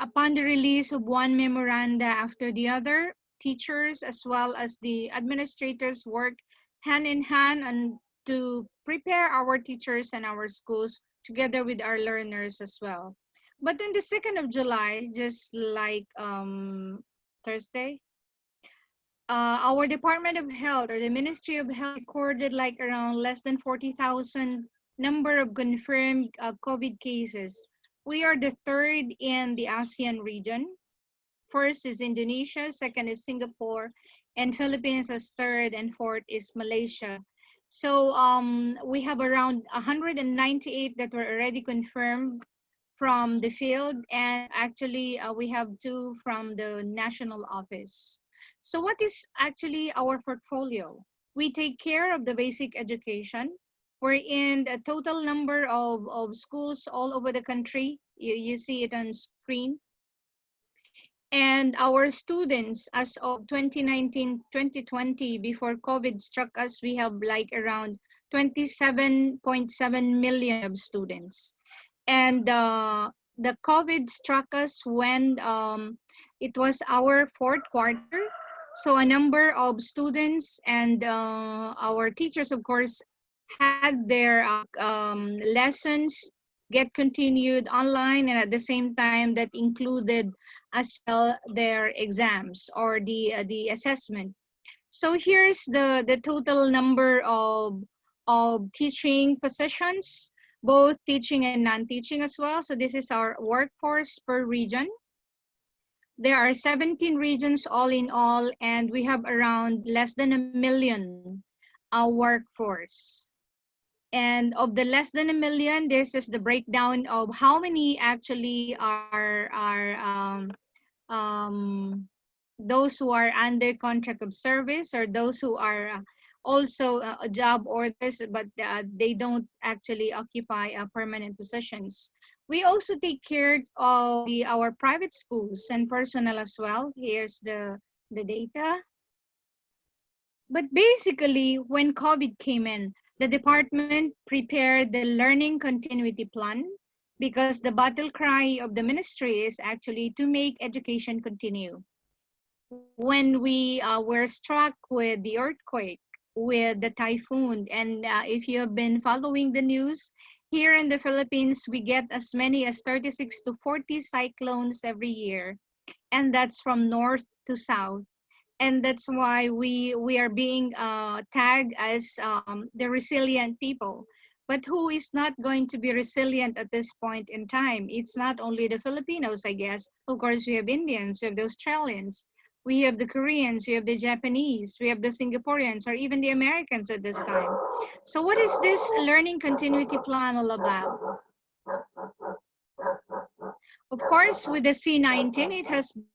upon the release of one memoranda after the other, teachers as well as the administrators work hand in hand and to prepare our teachers and our schools together with our learners as well. But on the 2nd of July, just like Thursday, our Department of Health, or the Ministry of Health, recorded like around less than 40,000 number of confirmed COVID cases. We are the third in the ASEAN region. First is Indonesia, second is Singapore, and Philippines as third, and fourth is Malaysia. So we have around 198 that were already confirmed from the field, and actually we have 2 from the national office. So what is actually our portfolio? We take care of the basic education. We're in a total number of schools all over the country. You see it on screen. And our students, as of 2019-2020, before COVID struck us, we have like around 27.7 million of students. And the COVID struck us when it was our fourth quarter. So a number of students and our teachers, of course, had their lessons get continued online, and at the same time that included as well their exams or the assessment. So here's the total number of teaching positions, both teaching and non-teaching as well. So this is our workforce per region. There are 17 regions all in all, and we have around less than 1 million workforce. And of the less than 1 million, this is the breakdown of how many actually are those who are under contract of service, or those who are also job orders, but they don't actually occupy permanent positions. We also take care of our private schools and personnel as well. Here's the data. But basically, when COVID came in, the department prepared the learning continuity plan, because the battle cry of the ministry is actually to make education continue. When we were struck with the earthquake, with the typhoon, and if you have been following the news, here in the Philippines, we get as many as 36 to 40 cyclones every year, and that's from north to south. And that's why we are being tagged as the resilient people. But who is not going to be resilient at this point in time? It's not only the Filipinos, I guess. Of course, we have Indians, we have the Australians, we have the Koreans, we have the Japanese, we have the Singaporeans, or even the Americans at this time. So what is this learning continuity plan all about? Of course, with the C-19,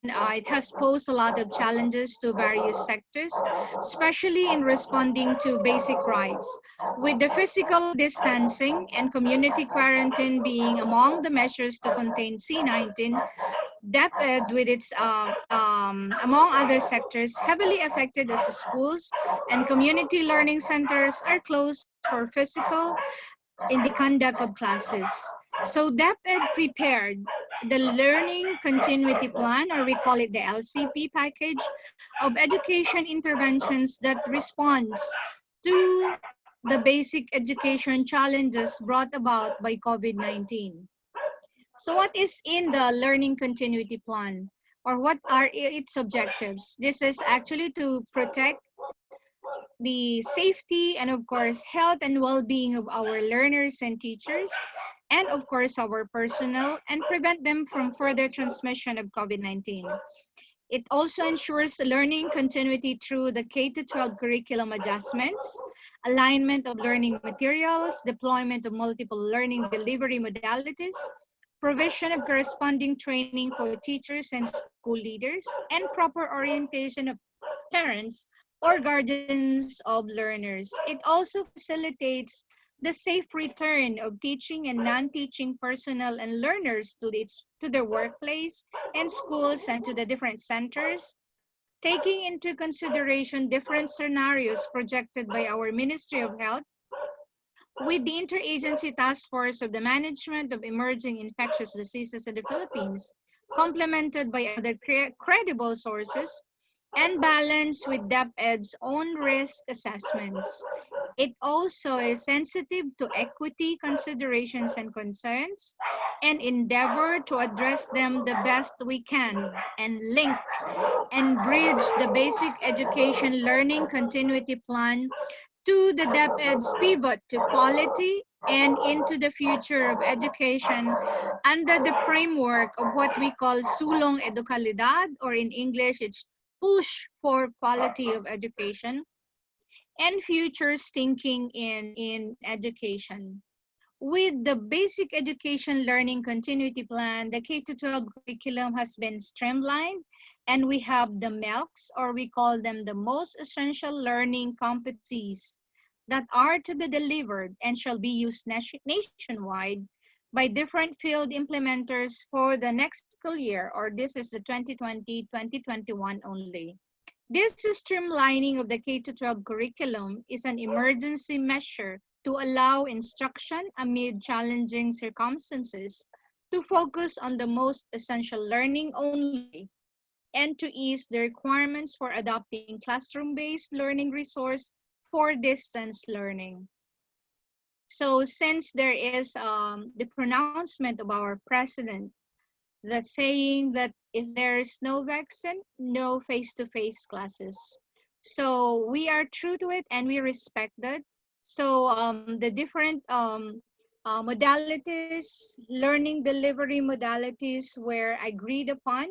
it has posed a lot of challenges to various sectors, especially in responding to basic rights. With the physical distancing and community quarantine being among the measures to contain C-19, DepEd, with its among other sectors, heavily affected as the schools and community learning centers are closed for physical in the conduct of classes. So DepEd prepared the Learning Continuity Plan, or we call it the LCP package, of education interventions that responds to the basic education challenges brought about by COVID-19. So what is in the Learning Continuity Plan, or what are its objectives? This is actually to protect the safety and of course health and well-being of our learners and teachers, and of course our personnel, and prevent them from further transmission of COVID-19. It also ensures learning continuity through the K-12 curriculum adjustments, alignment of learning materials, deployment of multiple learning delivery modalities, provision of corresponding training for teachers and school leaders, and proper orientation of parents or guardians of learners. It also facilitates the safe return of teaching and non-teaching personnel and learners to their workplace and schools and to the different centers, taking into consideration different scenarios projected by our Ministry of Health with the Interagency Task Force of the Management of Emerging Infectious Diseases in the Philippines, complemented by other credible sources, and balanced with DepEd's own risk assessments. It also is sensitive to equity considerations and concerns, and endeavor to address them the best we can, and link and bridge the basic education learning continuity plan to the DepEd's pivot to quality and into the future of education under the framework of what we call Sulong Edukalidad, or in English, it's push for quality of education and futures thinking in education. With the basic education learning continuity plan, the K-12 curriculum has been streamlined, and we have the MELCs, or we call them the most essential learning competencies that are to be delivered and shall be used nationwide by different field implementers for the next school year, or this is the 2020-2021 only. This streamlining of the K-12 curriculum is an emergency measure to allow instruction amid challenging circumstances to focus on the most essential learning only and to ease the requirements for adopting classroom-based learning resource for distance learning. So since there is the pronouncement of our president that saying that if there is no vaccine, no face-to-face classes. So we are true to it and we respect that. So the different modalities, learning delivery modalities were agreed upon.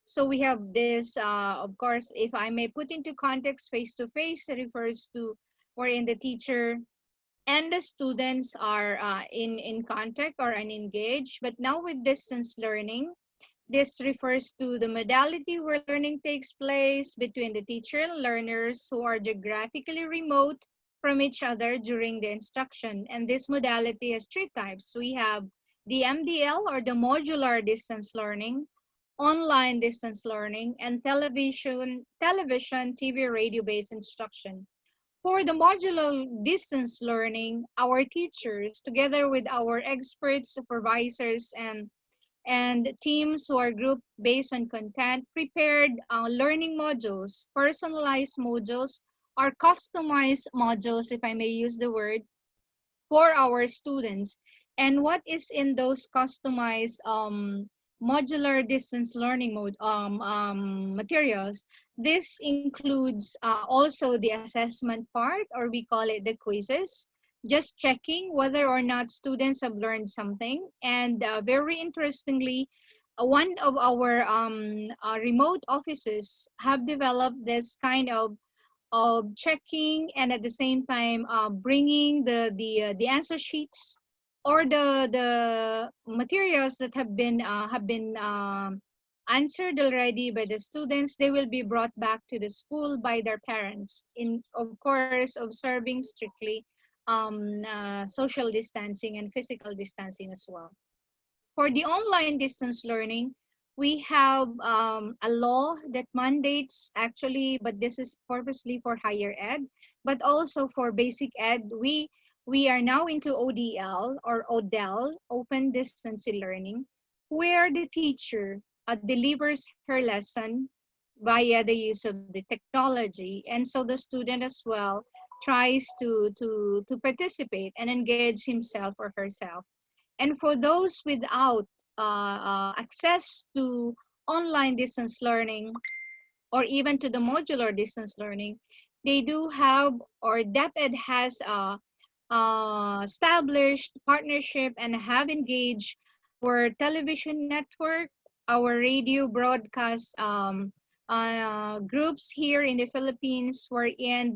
So we have this, of course, if I may put into context, face-to-face refers to wherein the teacher and the students are in contact or engaged. But now with distance learning, this refers to the modality where learning takes place between the teacher and learners who are geographically remote from each other during the instruction. And this modality has three types. We have the MDL, or the modular distance learning, online distance learning, and television, TV, radio-based instruction. For the modular distance learning, our teachers, together with our experts, supervisors, and teams who are grouped based on content, prepared learning modules, personalized modules, or customized modules, if I may use the word, for our students. And what is in those customized modular distance learning materials? This includes also the assessment part, or we call it the quizzes, just checking whether or not students have learned something. And very interestingly, one of our remote offices have developed this kind of checking, and at the same time bringing the answer sheets or the materials that have been answered already by the students. They will be brought back to the school by their parents, in of course observing strictly social distancing and physical distancing as well. For the online distance learning, we have a law that mandates, actually, but this is purposely for higher ed, but also for basic ed. We are now into ODL, or ODEL, open distance learning, where the teacher delivers her lesson via the use of the technology, and so the student as well tries to participate and engage himself or herself. And for those without access to online distance learning, or even to the modular distance learning, they do have, or DepEd has established partnership and have engaged our television network, our radio broadcast groups here in the Philippines, wherein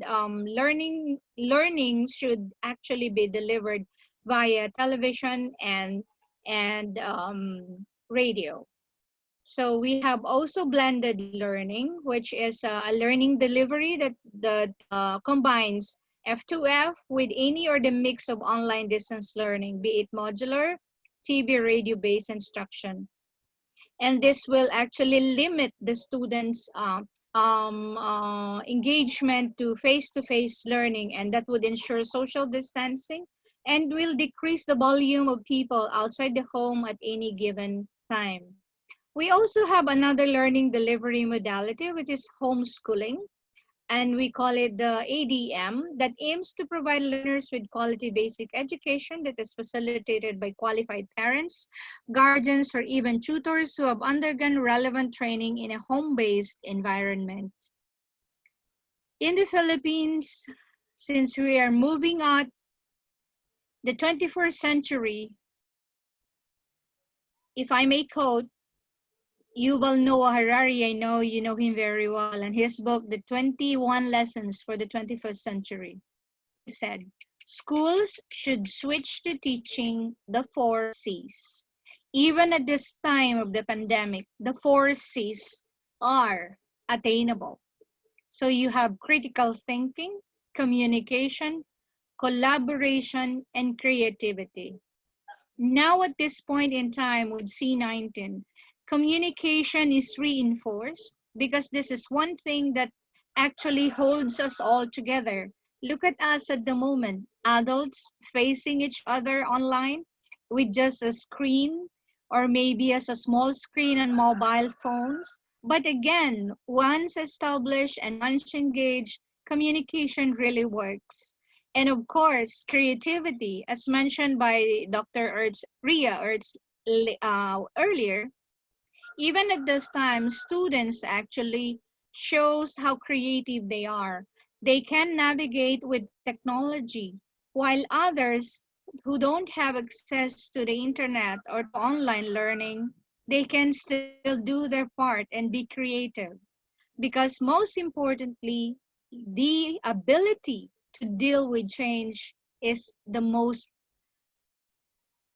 learning should actually be delivered via television and radio. So we have also blended learning, which is a learning delivery that combines F2F with any or the mix of online distance learning, be it modular, TV, radio-based instruction. And this will actually limit the students' engagement to face-to-face learning, and that would ensure social distancing and will decrease the volume of people outside the home at any given time. We also have another learning delivery modality, which is homeschooling, and we call it the ADM, that aims to provide learners with quality basic education that is facilitated by qualified parents, guardians, or even tutors who have undergone relevant training in a home-based environment. In the Philippines, since we are moving on the 21st century, if I may quote Yuval Noah Harari, I know you know him very well, and his book, The 21 Lessons for the 21st Century. He said, schools should switch to teaching the 4 C's. Even at this time of the pandemic, the 4 C's are attainable. So you have critical thinking, communication, collaboration, and creativity. Now at this point in time with C19, communication is reinforced because this is one thing that actually holds us all together. Look at us at the moment, adults facing each other online with just a screen or maybe as a small screen on mobile phones. But again, once established and once engaged, communication really works. And of course, creativity, as mentioned by Dr. Ria earlier, even at this time, students actually shows how creative they are. They can navigate with technology, while others who don't have access to the internet or to online learning, they can still do their part and be creative. Because most importantly, the ability to deal with change is the most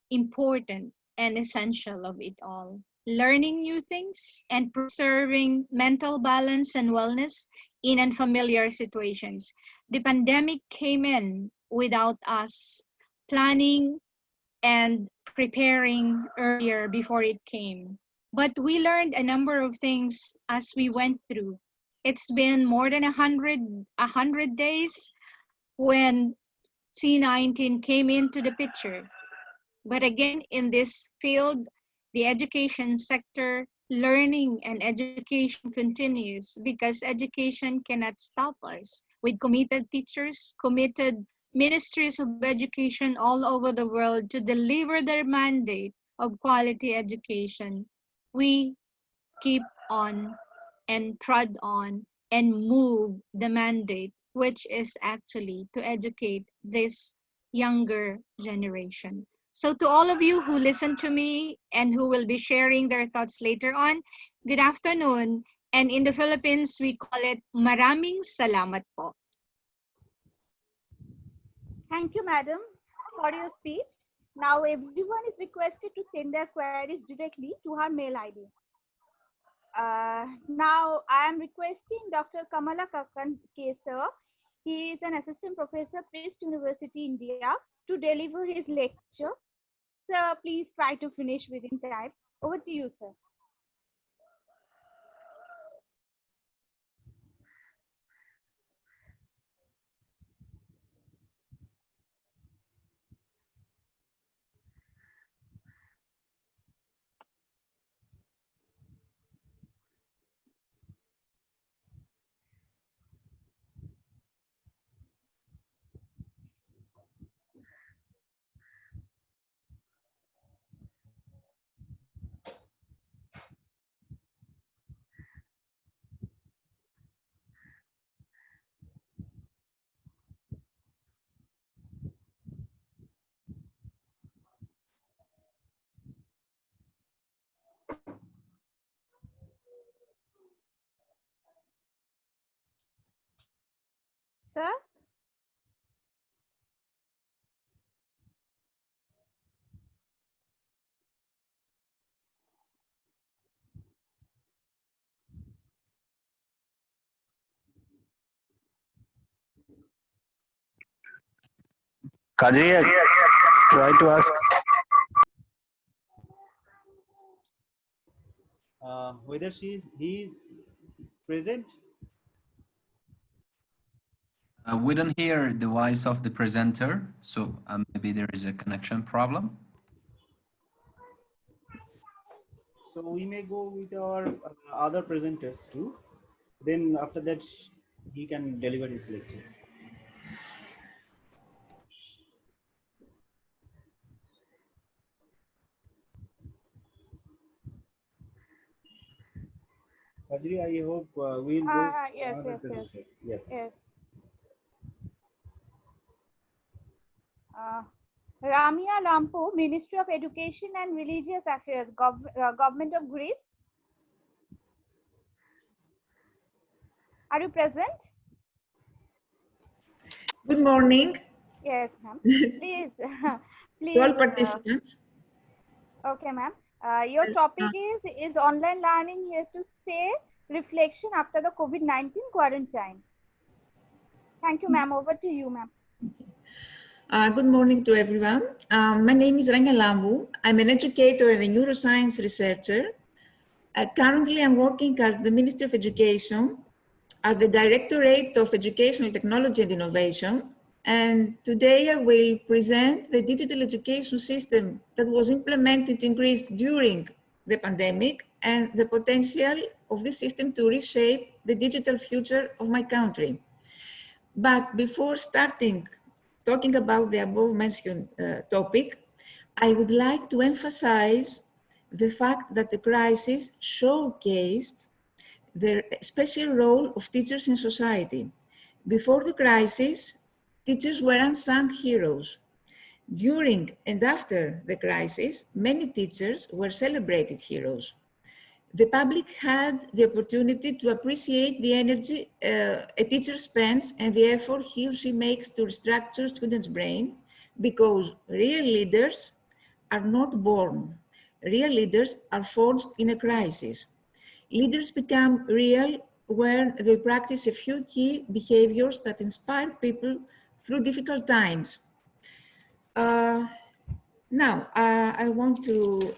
important and essential of it all. Learning new things and preserving mental balance and wellness in unfamiliar situations. The pandemic came in without us planning and preparing earlier before it came. But we learned a number of things as we went through. It's been more than a hundred days when C19 came into the picture. But again, in this field, the education sector, learning and education continues because education cannot stop us. With committed teachers, committed ministries of education all over the world to deliver their mandate of quality education, we keep on and trod on and move the mandate, which is actually to educate this younger generation. So to all of you who listen to me and who will be sharing their thoughts later on, good afternoon. And in the Philippines, we call it maraming salamat po. Thank you, madam, for your speech. Now, everyone is requested to send their queries directly to her mail ID. Now, I am requesting Dr. Kamala Kakan Kesar. He is an assistant professor, Priest University, India, to deliver his lecture. Sir, please try to finish within time. Over to you, sir. Sir? Kaji, try to ask. Whether he is present. We don't hear the voice of the presenter, so maybe there is a connection problem. So we may go with our other presenters too. Then after that, he can deliver his lecture. Fajri, I hope we'll go Yes, another yes, presenter. Yes. yes. Ramia Lampu, Ministry of Education and Religious Affairs, Government of Greece. Are you present? Good morning Yes, ma'am. Please, to all please. participants. Okay, ma'am. Your topic is online learning here to stay, reflection after the COVID-19 quarantine. Thank you, ma'am. Over to you, ma'am. Good morning to everyone. My name is Rania Lambu. I'm an educator and a neuroscience researcher. Currently, I'm working at the Ministry of Education at the Directorate of Educational Technology and Innovation. And today I will present the digital education system that was implemented in Greece during the pandemic and the potential of this system to reshape the digital future of my country. But before starting talking about the above mentioned topic, I would like to emphasize the fact that the crisis showcased the special role of teachers in society. Before the crisis, teachers were unsung heroes. During and after the crisis, many teachers were celebrated heroes. The public had the opportunity to appreciate the energy a teacher spends and the effort he or she makes to restructure students' brain, because real leaders are not born. Real leaders are forged in a crisis. Leaders become real when they practice a few key behaviors that inspire people through difficult times. Now, I want to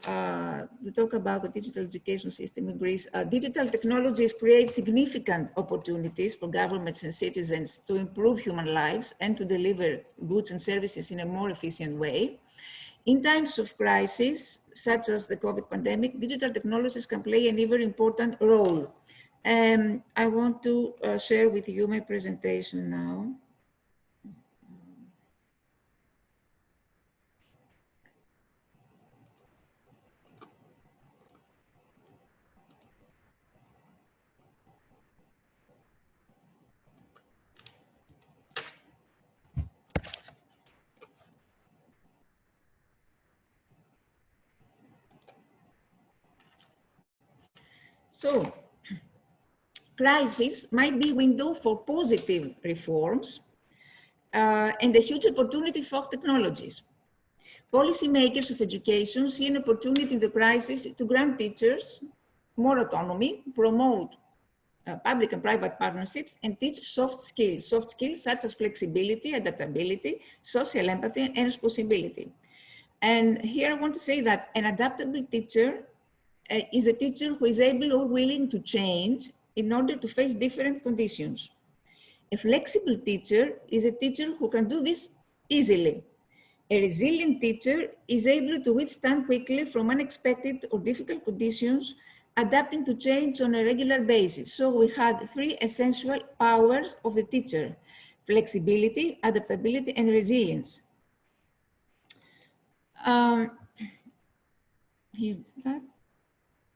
talk about the digital education system in Greece. Digital technologies create significant opportunities for governments and citizens to improve human lives and to deliver goods and services in a more efficient way. In times of crisis, such as the COVID pandemic, digital technologies can play an ever important role. I want to share with you my presentation now. So, crisis might be a window for positive reforms and a huge opportunity for technologies. Policymakers of education see an opportunity in the crisis to grant teachers more autonomy, promote public and private partnerships, and teach soft skills such as flexibility, adaptability, social empathy, and responsibility. And here I want to say that an adaptable teacher is a teacher who is able or willing to change in order to face different conditions. A flexible teacher is a teacher who can do this easily. A resilient teacher is able to withstand quickly from unexpected or difficult conditions, adapting to change on a regular basis. So we had three essential powers of the teacher: flexibility, adaptability, and resilience. Here's that.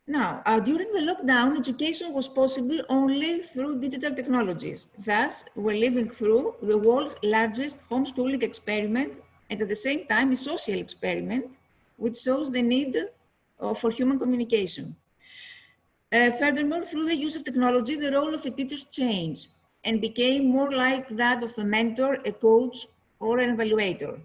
Now, during the lockdown, education was possible only through digital technologies. Thus, we're living through the world's largest homeschooling experiment, and at the same time, a social experiment, which shows the need for human communication. Furthermore, through the use of technology, the role of a teacher changed and became more like that of a mentor, a coach, or an evaluator.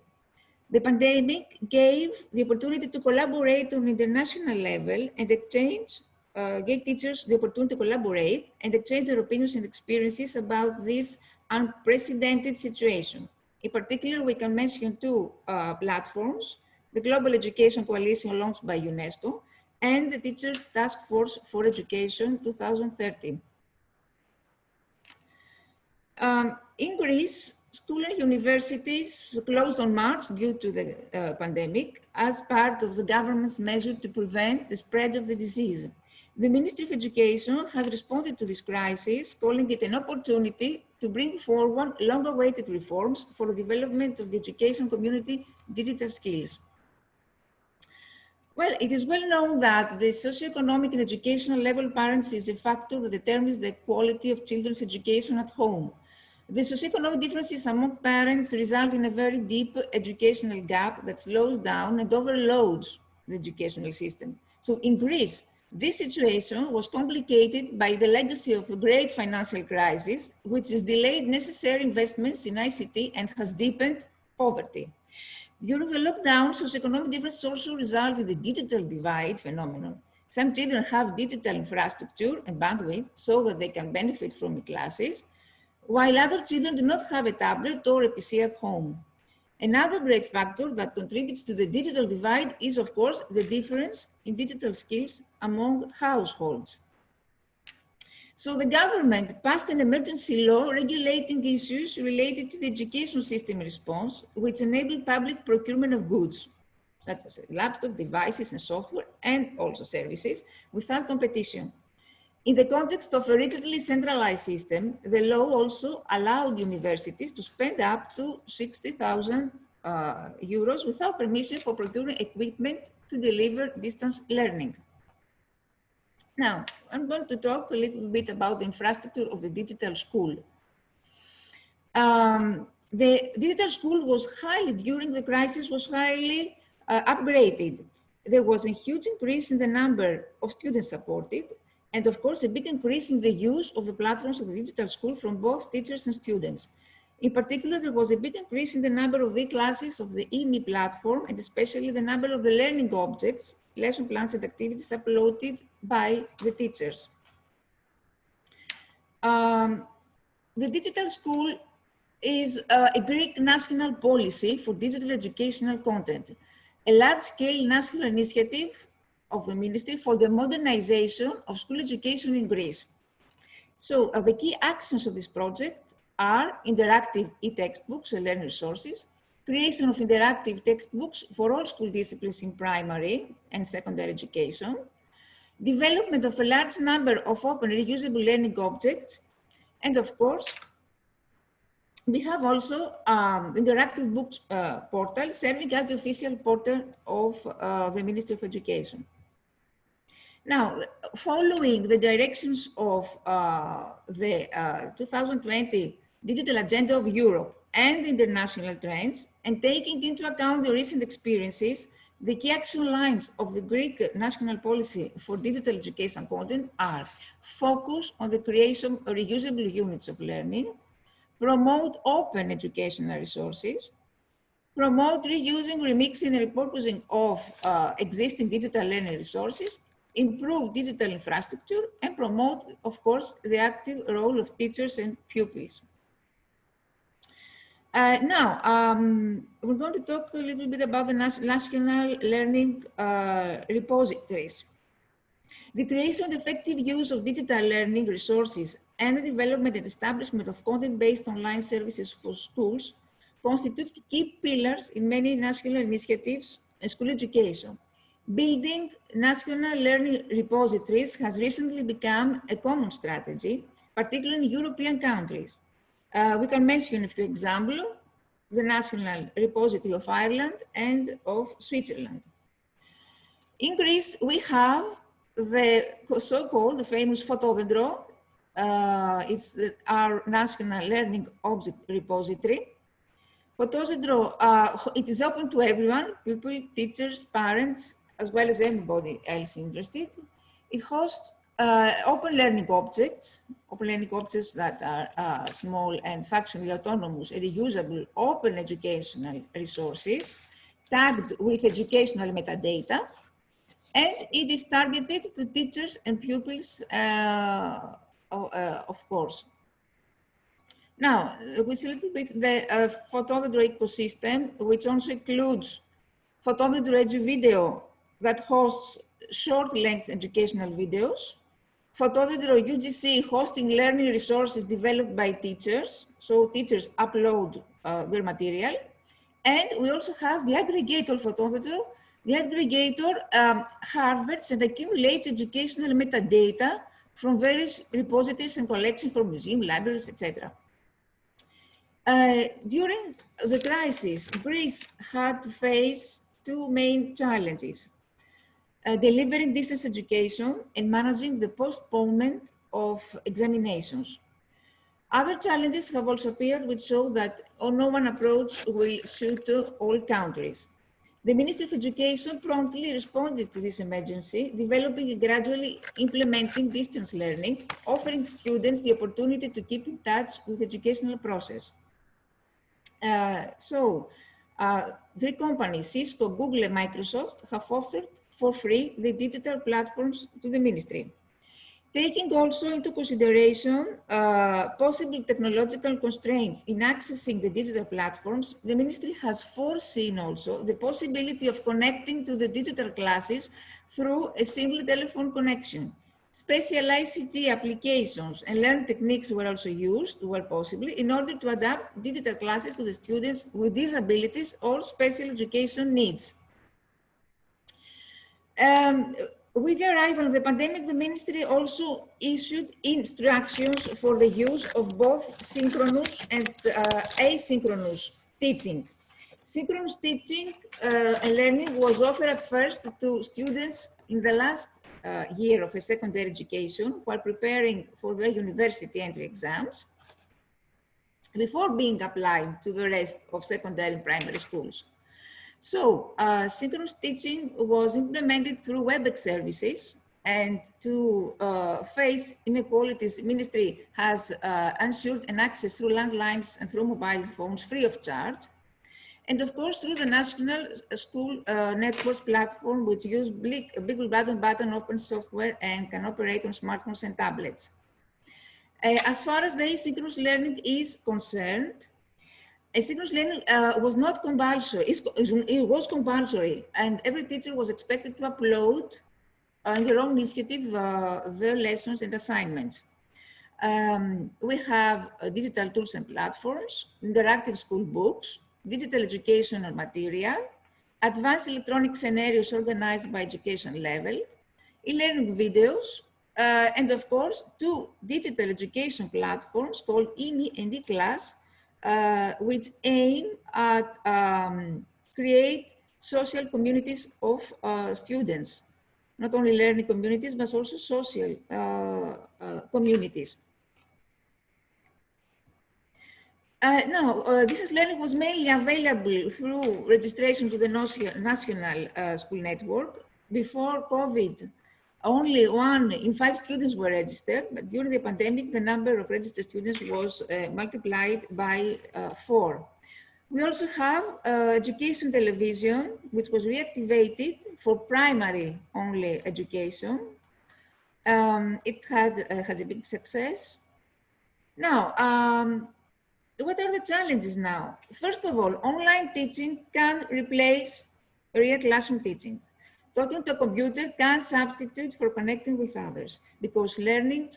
The pandemic gave the opportunity to collaborate on international level and gave teachers the opportunity to collaborate and exchange their opinions and experiences about this unprecedented situation. In particular, we can mention two platforms: the Global Education Coalition launched by UNESCO and the Teacher Task Force for Education 2030. In Greece, schools and universities closed on March due to the pandemic as part of the government's measure to prevent the spread of the disease. The Ministry of Education has responded to this crisis, calling it an opportunity to bring forward long-awaited reforms for the development of the education community digital skills. Well, it is well known that the socioeconomic and educational level of parents is a factor that determines the quality of children's education at home. The socioeconomic differences among parents result in a very deep educational gap that slows down and overloads the educational system. So in Greece, this situation was complicated by the legacy of a great financial crisis, which has delayed necessary investments in ICT and has deepened poverty. During the lockdown, socioeconomic differences also result in the digital divide phenomenon. Some children have digital infrastructure and bandwidth so that they can benefit from classes, while other children do not have a tablet or a PC at home. Another great factor that contributes to the digital divide is, of course, the difference in digital skills among households. So the government passed an emergency law regulating issues related to the education system response, which enabled public procurement of goods, such as laptop devices and software, and also services, without competition. In the context of a rigidly centralized system, the law also allowed universities to spend up to 60,000 euros without permission for procuring equipment to deliver distance learning. Now, I'm going to talk a little bit about the infrastructure of the digital school. The digital school was during the crisis, was highly upgraded. There was a huge increase in the number of students supported, and of course, a big increase in the use of the platforms of the digital school from both teachers and students. In particular, there was a big increase in the number of classes of the EMI platform, and especially the number of the learning objects, lesson plans and activities uploaded by the teachers. The digital school is a Greek national policy for digital educational content, a large-scale national initiative of the ministry for the modernization of school education in Greece. So the key actions of this project are interactive e-textbooks and learning resources, creation of interactive textbooks for all school disciplines in primary and secondary education, development of a large number of open reusable learning objects, and of course, we have also interactive books portal serving as the official portal of the Ministry of Education. Now, following the directions of the 2020 Digital Agenda of Europe and international trends, and taking into account the recent experiences, the key action lines of the Greek national policy for digital education content are: focus on the creation of reusable units of learning, promote open educational resources, promote reusing, remixing, and repurposing of existing digital learning resources, improve digital infrastructure, and promote, of course, the active role of teachers and pupils. Now, we're going to talk a little bit about the national learning repositories. The creation and effective use of digital learning resources and the development and establishment of content-based online services for schools constitutes key pillars in many national initiatives in school education. Building national learning repositories has recently become a common strategy, particularly in European countries. We can mention a few examples: the National Repository of Ireland and of Switzerland. In Greece, we have the so-called, the famous Photodendro. It's our national learning object repository. Photodendro, it is open to everyone, people, teachers, parents, as well as anybody else interested. It hosts open learning objects that are small and functionally autonomous and reusable open educational resources tagged with educational metadata, and it is targeted to teachers and pupils, of course. Now, we see a little bit the Photodendro ecosystem, which also includes Photodendro Edu Video that hosts short-length educational videos, Photodendro UGC hosting learning resources developed by teachers, so teachers upload their material, and we also have the aggregator Photodendro. The aggregator harvests and accumulates educational metadata from various repositories and collections from museums, libraries, etc. During the crisis, Greece had to face two main challenges: delivering distance education and managing the postponement of examinations. Other challenges have also appeared which show that no one approach will suit all countries. The Ministry of Education promptly responded to this emergency, developing and gradually implementing distance learning, offering students the opportunity to keep in touch with the educational process. Three companies, Cisco, Google, and Microsoft, have offered for free the digital platforms to the ministry. Taking also into consideration possible technological constraints in accessing the digital platforms, the ministry has foreseen also the possibility of connecting to the digital classes through a single telephone connection. Special ICT applications and learning techniques were also used, where possible, in order to adapt digital classes to the students with disabilities or special education needs. With the arrival of the pandemic, the ministry also issued instructions for the use of both synchronous and asynchronous teaching. Synchronous teaching and learning was offered at first to students in the last year of a secondary education while preparing for their university entry exams before being applied to the rest of secondary and primary schools. So synchronous teaching was implemented through WebEx services, and to face inequalities, the ministry has ensured an access through landlines and through mobile phones free of charge. And of course, through the National School Networks platform, which uses big button open software and can operate on smartphones and tablets. As far as the asynchronous learning is concerned, asynchronous learning was not compulsory. It was compulsory, and every teacher was expected to upload on their own initiative their lessons and assignments. We have digital tools and platforms, interactive school books, digital educational material, advanced electronic scenarios organized by education level, e-learning videos, and of course, two digital education platforms called INI and eClass, which aim at create social communities of students, not only learning communities, but also social communities. Distance learning was mainly available through registration to the national school network. Before COVID, only 1 in 5 students were registered, but during the pandemic, the number of registered students was multiplied by 4. We also have education television, which was reactivated for primary only education. It has a big success. Now, what are the challenges now? First of all, online teaching can replace real classroom teaching. Talking to a computer can substitute for connecting with others because learning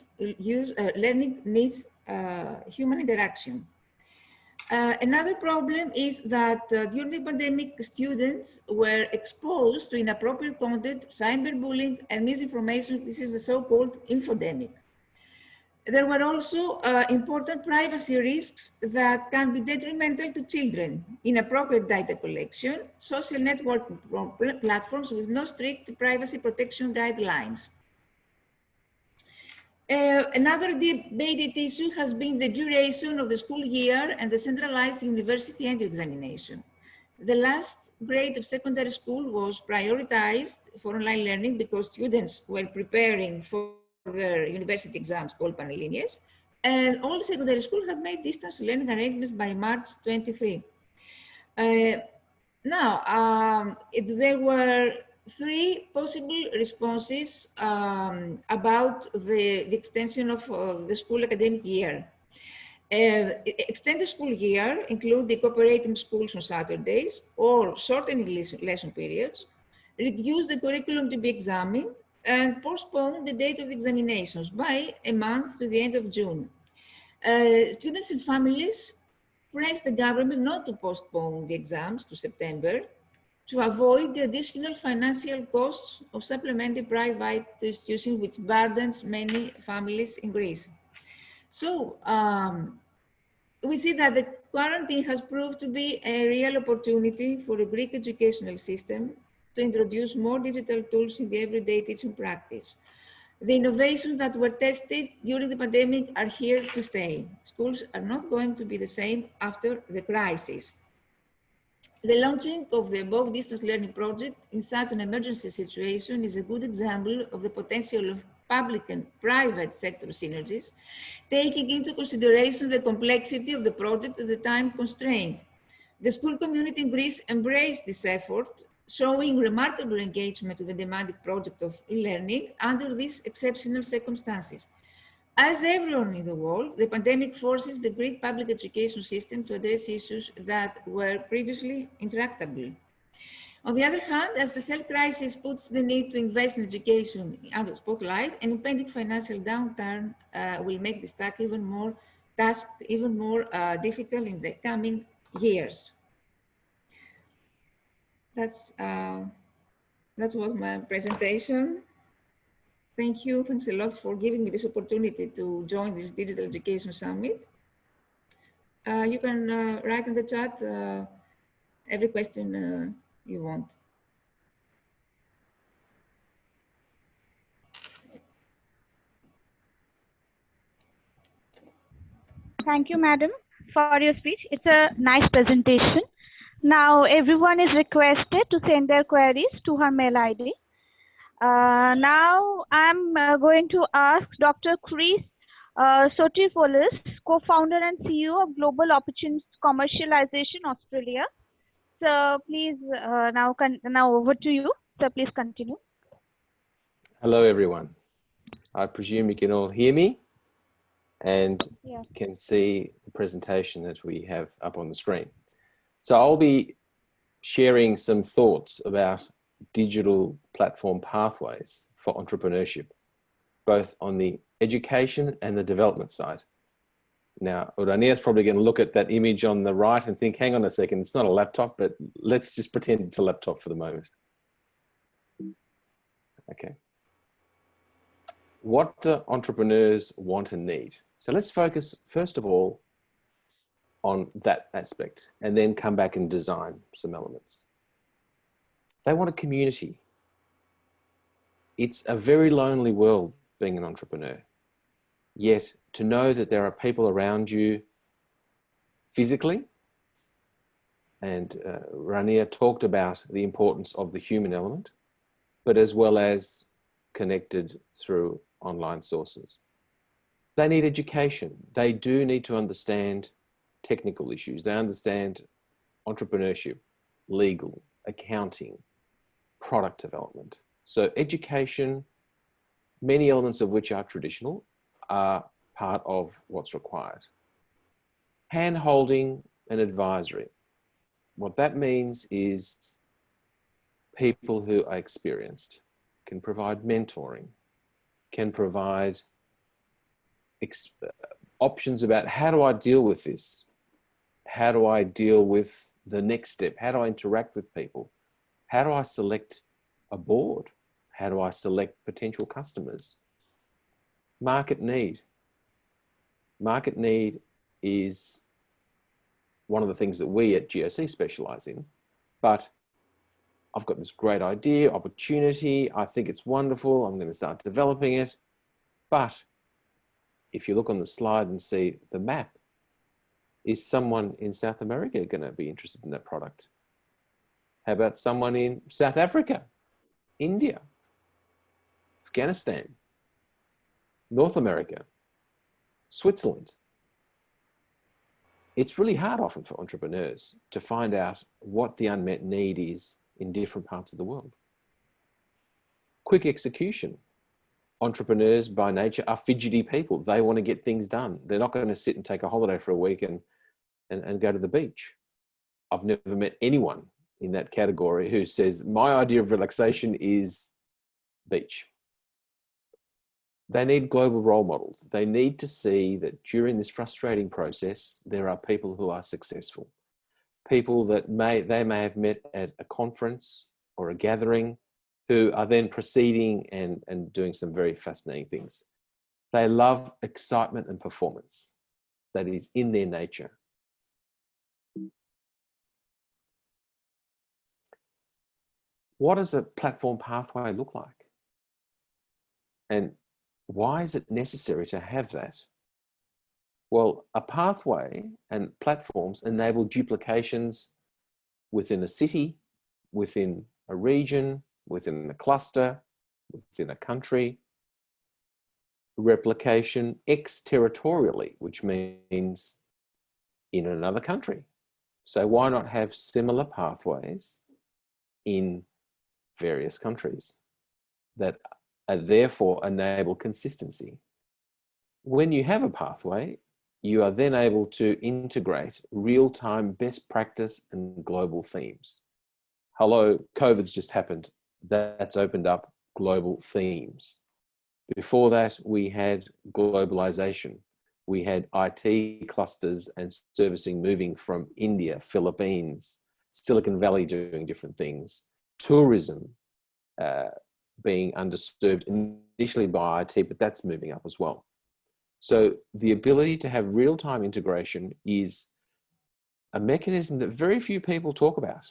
needs human interaction. Another problem is that during the pandemic, students were exposed to inappropriate content, cyberbullying, and misinformation. This is the so-called infodemic. There were also important privacy risks that can be detrimental to children. Inappropriate data collection, social network platforms with no strict privacy protection guidelines. Another debated issue has been the duration of the school year and the centralized university entry examination. The last grade of secondary school was prioritized for online learning because students were preparing for their university exams called Panellinias, and all secondary schools have made distance learning arrangements by March 23. There were 3 possible responses about the extension of the school academic year. Extend the school year, include the cooperating schools on Saturdays or shortening lesson periods, reduce the curriculum to be examined, and postpone the date of examinations by a month to the end of June. Students and families pressed the government not to postpone the exams to September to avoid the additional financial costs of supplementary private institutions, which burdens many families in Greece. So we see that the quarantine has proved to be a real opportunity for the Greek educational system to introduce more digital tools in the everyday teaching practice. The innovations that were tested during the pandemic are here to stay. Schools are not going to be the same after the crisis. The launching of the above distance learning project in such an emergency situation is a good example of the potential of public and private sector synergies, taking into consideration the complexity of the project and the time constraint. The school community in Greece embraced this effort showing remarkable engagement with the demanding project of e-learning under these exceptional circumstances. As everyone in the world, the pandemic forces the Greek public education system to address issues that were previously intractable. On the other hand, as the health crisis puts the need to invest in education under the spotlight, an impending financial downturn will make this task even more difficult in the coming years. That was my presentation. Thank you. Thanks a lot for giving me this opportunity to join this Digital Education Summit. You can write in the chat every question you want. Thank you, madam, for your speech. It's a nice presentation. Now, everyone is requested to send their queries to her mail ID. Now, I'm going to ask Dr. Chris Sotiopoulos, co-founder and CEO of Global Opportunities Commercialization Australia. So, please, now over to you. So, please continue. Hello, everyone. I presume you can all hear me and can see the presentation that we have up on the screen. So I'll be sharing some thoughts about digital platform pathways for entrepreneurship, both on the education and the development side. Now, Urania's probably going to look at that image on the right and think, hang on a second, it's not a laptop, but let's just pretend it's a laptop for the moment. Okay. What do entrepreneurs want and need? So let's focus, first of all, on that aspect and then come back and design some elements. They want a community. It's a very lonely world being an entrepreneur. Yet to know that there are people around you physically, and Rania talked about the importance of the human element, but as well as connected through online sources. They need education. They do need to understand technical issues. They understand entrepreneurship, legal, accounting, product development. So education, many elements of which are traditional, are part of what's required. Hand-holding and advisory. What that means is people who are experienced can provide mentoring, can provide options about how do I deal with this? How do I deal with the next step? How do I interact with people? How do I select a board? How do I select potential customers? Market need. Market need is one of the things that we at GOC specialize in, but I've got this great idea, opportunity, I think it's wonderful, I'm going to start developing it. But if you look on the slide and see the map, is someone in South America going to be interested in that product? How about someone in South Africa, India, Afghanistan, North America, Switzerland? It's really hard often for entrepreneurs to find out what the unmet need is in different parts of the world. Quick execution. Entrepreneurs by nature are fidgety people. They want to get things done. They're not going to sit and take a holiday for a week and go to the beach. I've never met anyone in that category who says, my idea of relaxation is beach. They need global role models. They need to see that during this frustrating process, there are people who are successful. People that they may have met at a conference or a gathering who are then proceeding and doing some very fascinating things. They love excitement and performance. That is in their nature. What does a platform pathway look like? And why is it necessary to have that? Well, a pathway and platforms enable duplications within a city, within a region, within a cluster, within a country. Replication exterritorially, which means in another country. So why not have similar pathways in various countries that therefore enable consistency. When you have a pathway, you are then able to integrate real-time best practice and global themes. Hello, COVID's just happened. That's opened up global themes. Before that, we had globalization. We had IT clusters and servicing moving from India, Philippines, Silicon Valley doing different things, tourism being underserved initially by IT, but that's moving up as well. So the ability to have real-time integration is a mechanism that very few people talk about,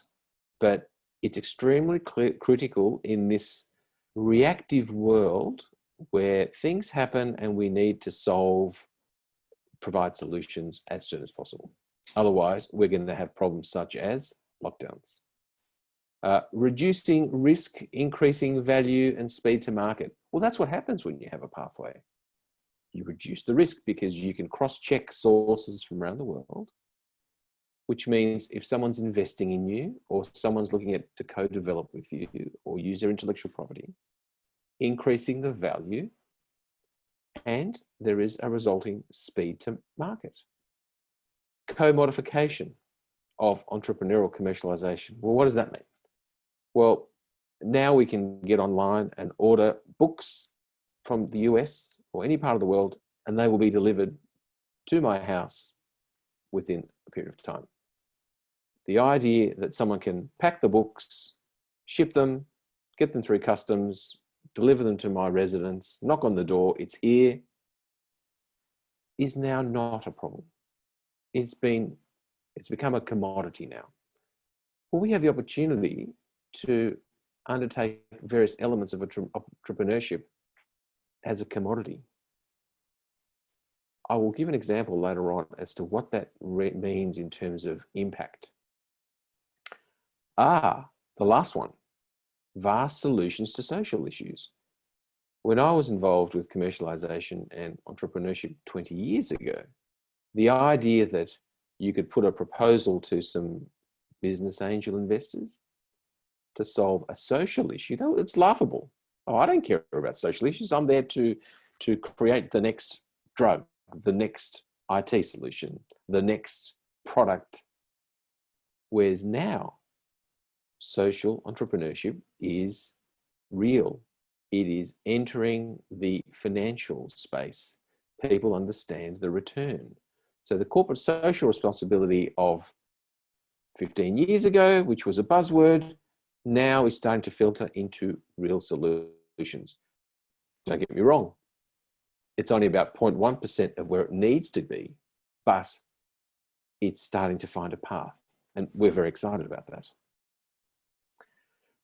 but it's extremely critical in this reactive world where things happen and we need to provide solutions as soon as possible. Otherwise, we're going to have problems such as lockdowns. Reducing risk, increasing value and speed to market. Well, that's what happens when you have a pathway. You reduce the risk because you can cross-check sources from around the world, which means if someone's investing in you or someone's looking to co-develop with you or use their intellectual property, increasing the value, and there is a resulting speed to market. Co-modification of entrepreneurial commercialization. Well, what does that mean? Well, now we can get online and order books from the US or any part of the world, and they will be delivered to my house within a period of time. The idea that someone can pack the books, ship them, get them through customs, deliver them to my residence, knock on the door, it's here, is now not a problem. It's become a commodity now. Well, we have the opportunity to undertake various elements of entrepreneurship as a commodity. I will give an example later on as to what that means in terms of impact. The last one, vast solutions to social issues. When I was involved with commercialization and entrepreneurship 20 years ago, the idea that you could put a proposal to some business angel investors to solve a social issue, though, it's laughable. Oh, I don't care about social issues. I'm there to create the next drug, the next IT solution, the next product. Whereas now, social entrepreneurship is real. It is entering the financial space. People understand the return. So the corporate social responsibility of 15 years ago, which was a buzzword, now is starting to filter into real solutions. Don't get me wrong. It's only about 0.1% of where it needs to be, but it's starting to find a path. And we're very excited about that.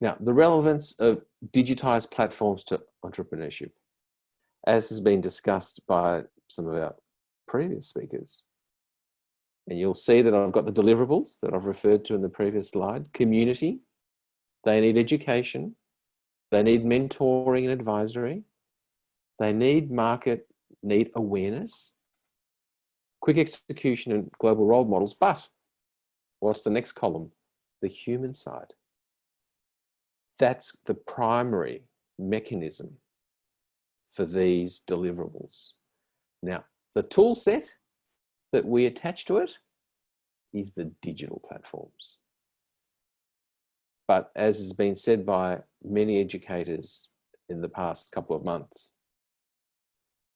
Now, the relevance of digitized platforms to entrepreneurship, as has been discussed by some of our previous speakers. And you'll see that I've got the deliverables that I've referred to in the previous slide. Community, they need education, they need mentoring and advisory, they need market, need awareness, quick execution and global role models. But what's the next column? The human side. That's the primary mechanism for these deliverables. Now, the tool set that we attach to it is the digital platforms. But as has been said by many educators in the past couple of months,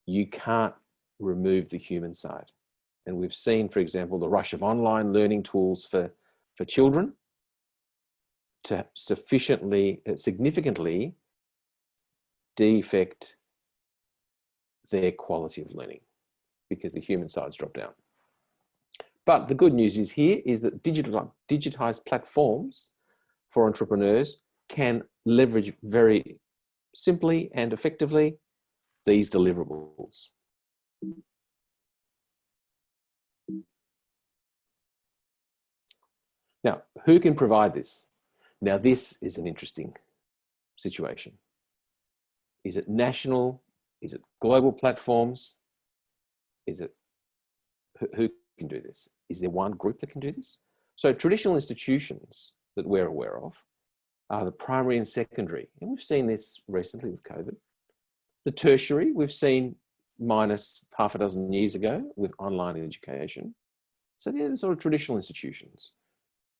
you can't remove the human side. And we've seen, for example, the rush of online learning tools for children to significantly defect their quality of learning because the human side's dropped down. But the good news is here is that digitized platforms for entrepreneurs can leverage very simply and effectively these deliverables. Now, who can provide this? Now, this is an interesting situation. Is it national? Is it global platforms? Is it, who can do this? Is there one group that can do this? So traditional institutions that we're aware of are the primary and secondary. And we've seen this recently with COVID. The tertiary, we've seen minus half a dozen years ago with online education. So they're the sort of traditional institutions.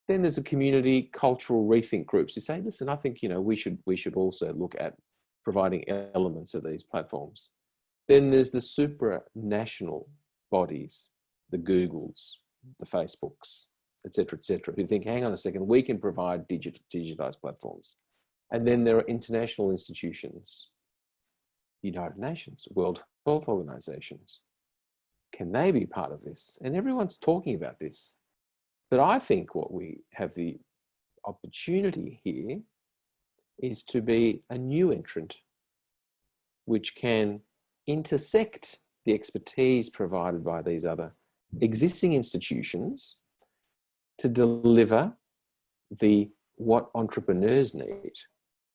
Then there's a community cultural rethink groups who say, listen, I think, you know, we should also look at providing elements of these platforms. Then there's the supranational bodies, the Googles, the Facebooks, et cetera, who think, hang on a second, we can provide digitized platforms. And then there are international institutions, United Nations, World Health Organizations. Can they be part of this? And everyone's talking about this. But I think what we have the opportunity here is to be a new entrant, which can intersect the expertise provided by these other existing institutions to deliver what entrepreneurs need,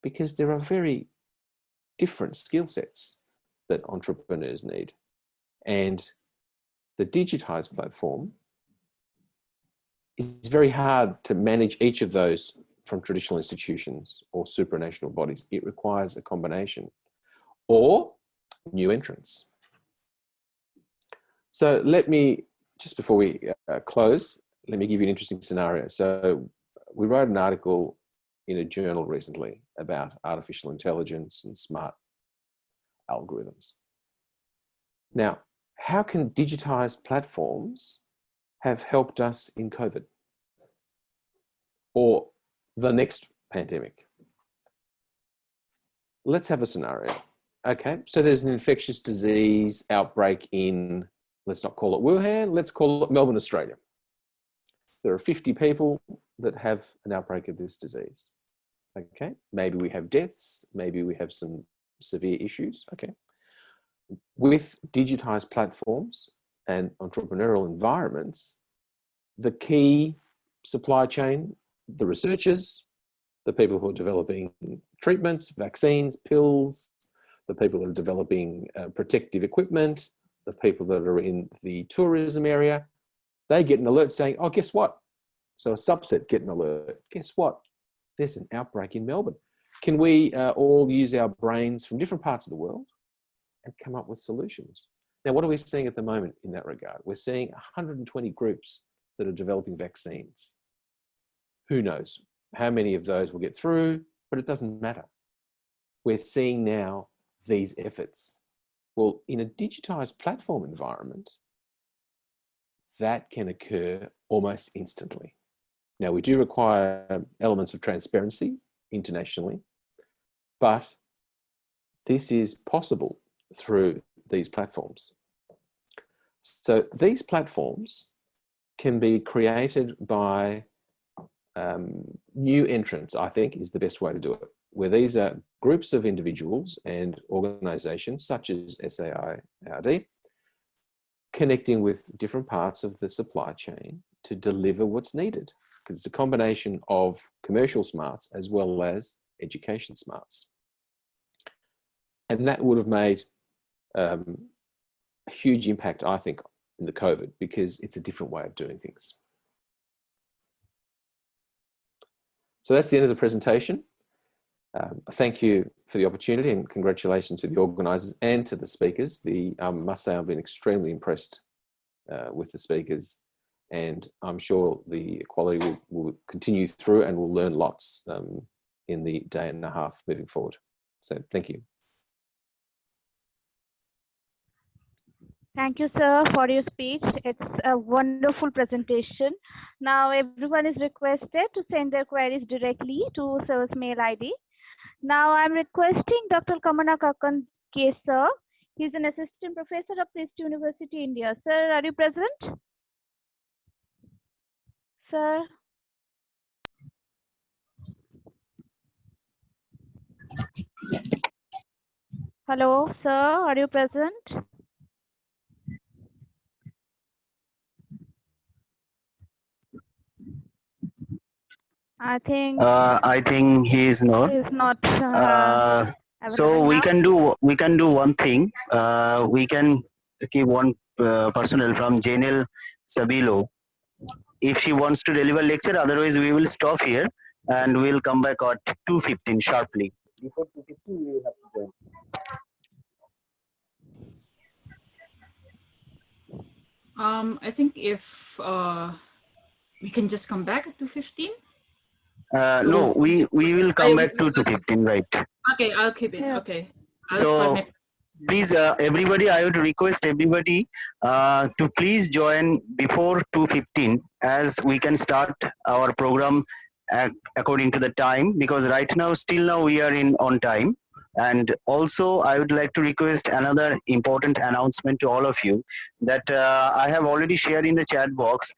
because there are very different skill sets that entrepreneurs need. And the digitized platform is very hard to manage each of those from traditional institutions or supranational bodies. It requires a combination or new entrants. So let me, just before we close, let me give you an interesting scenario. So we wrote an article in a journal recently about artificial intelligence and smart algorithms. Now, how can digitized platforms have helped us in COVID or the next pandemic? Let's have a scenario. Okay, so there's an infectious disease outbreak in, let's not call it Wuhan, let's call it Melbourne, Australia. There are 50 people that have an outbreak of this disease. Okay, maybe we have deaths, maybe we have some severe issues. Okay, with digitized platforms and entrepreneurial environments, the key supply chain, the researchers, the people who are developing treatments, vaccines, pills, the people that are developing protective equipment, the people that are in the tourism area, they get an alert saying, oh, guess what? So a subset get an alert. Guess what? There's an outbreak in Melbourne. Can we all use our brains from different parts of the world and come up with solutions? Now, what are we seeing at the moment in that regard? We're seeing 120 groups that are developing vaccines. Who knows how many of those will get through, but it doesn't matter. We're seeing now these efforts. Well, in a digitized platform environment, that can occur almost instantly. Now, we do require elements of transparency internationally, but this is possible through these platforms. So these platforms can be created by new entrants, I think, is the best way to do it, where these are groups of individuals and organizations such as SAIARD connecting with different parts of the supply chain to deliver what's needed, because it's a combination of commercial smarts as well as education smarts. And that would have made a huge impact, I think, in the COVID, because it's a different way of doing things. So that's the end of the presentation. Thank you for the opportunity and congratulations to the organisers and to the speakers. I must say I've been extremely impressed with the speakers, and I'm sure the quality will continue through and we'll learn lots in the day and a half moving forward. So thank you. Thank you, sir, for your speech. It's a wonderful presentation. Now, everyone is requested to send their queries directly to sir's mail ID. Now, I'm requesting Dr. Kamana Kakan K, sir. He's an assistant professor of East University, India. Sir, are you present? Sir? Hello, sir, are you present? I think he is not. He's not. So we can do one thing. We can keep one personnel from Janelle Sabilo if she wants to deliver lecture. Otherwise, we will stop here and we'll come back at 2:15 sharply. Before 2:15, we will have to join. I think if we can just come back at 2:15. No, we will come back to 2:15, right? Okay, I'll keep it. Okay. So please, everybody, I would request everybody to please join before 2:15, as we can start our program according to the time, because right now, still now we are on time. And also, I would like to request another important announcement to all of you, that I have already shared in the chat box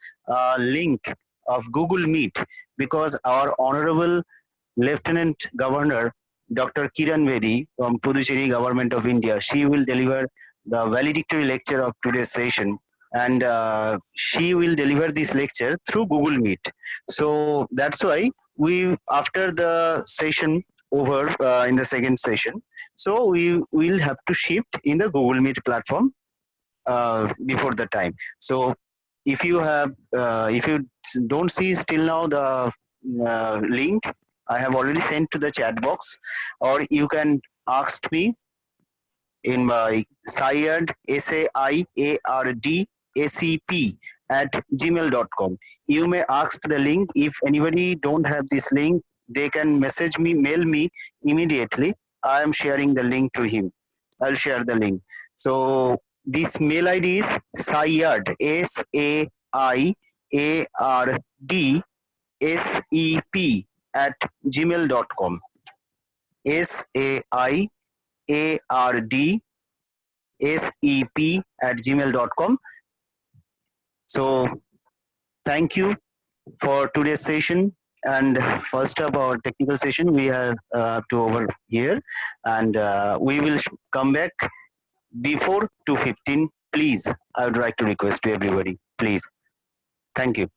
link of Google Meet, because our Honorable Lieutenant Governor Dr. Kiran Bedi from Puducherry Government of India, she will deliver the valedictory lecture of today's session, and she will deliver this lecture through Google Meet. So that's why we, after the session over in the second session, so we will have to shift in the Google Meet platform before the time. So if you have, if you don't see still now the link, I have already sent to the chat box, or you can ask me in my SAIARD, SAIARD, ACP at gmail.com. You may ask the link. If anybody don't have this link, they can message me, mail me immediately. I am sharing the link to him. I'll share the link. So this mail ID is SAIARD, SAIARD, SEP at gmail.com. SAIARD, SEP at gmail.com. So thank you for today's session. And first of our technical session, we have to over here, and we will come back before 2:15. Please, I would like to request to everybody, please. Thank you.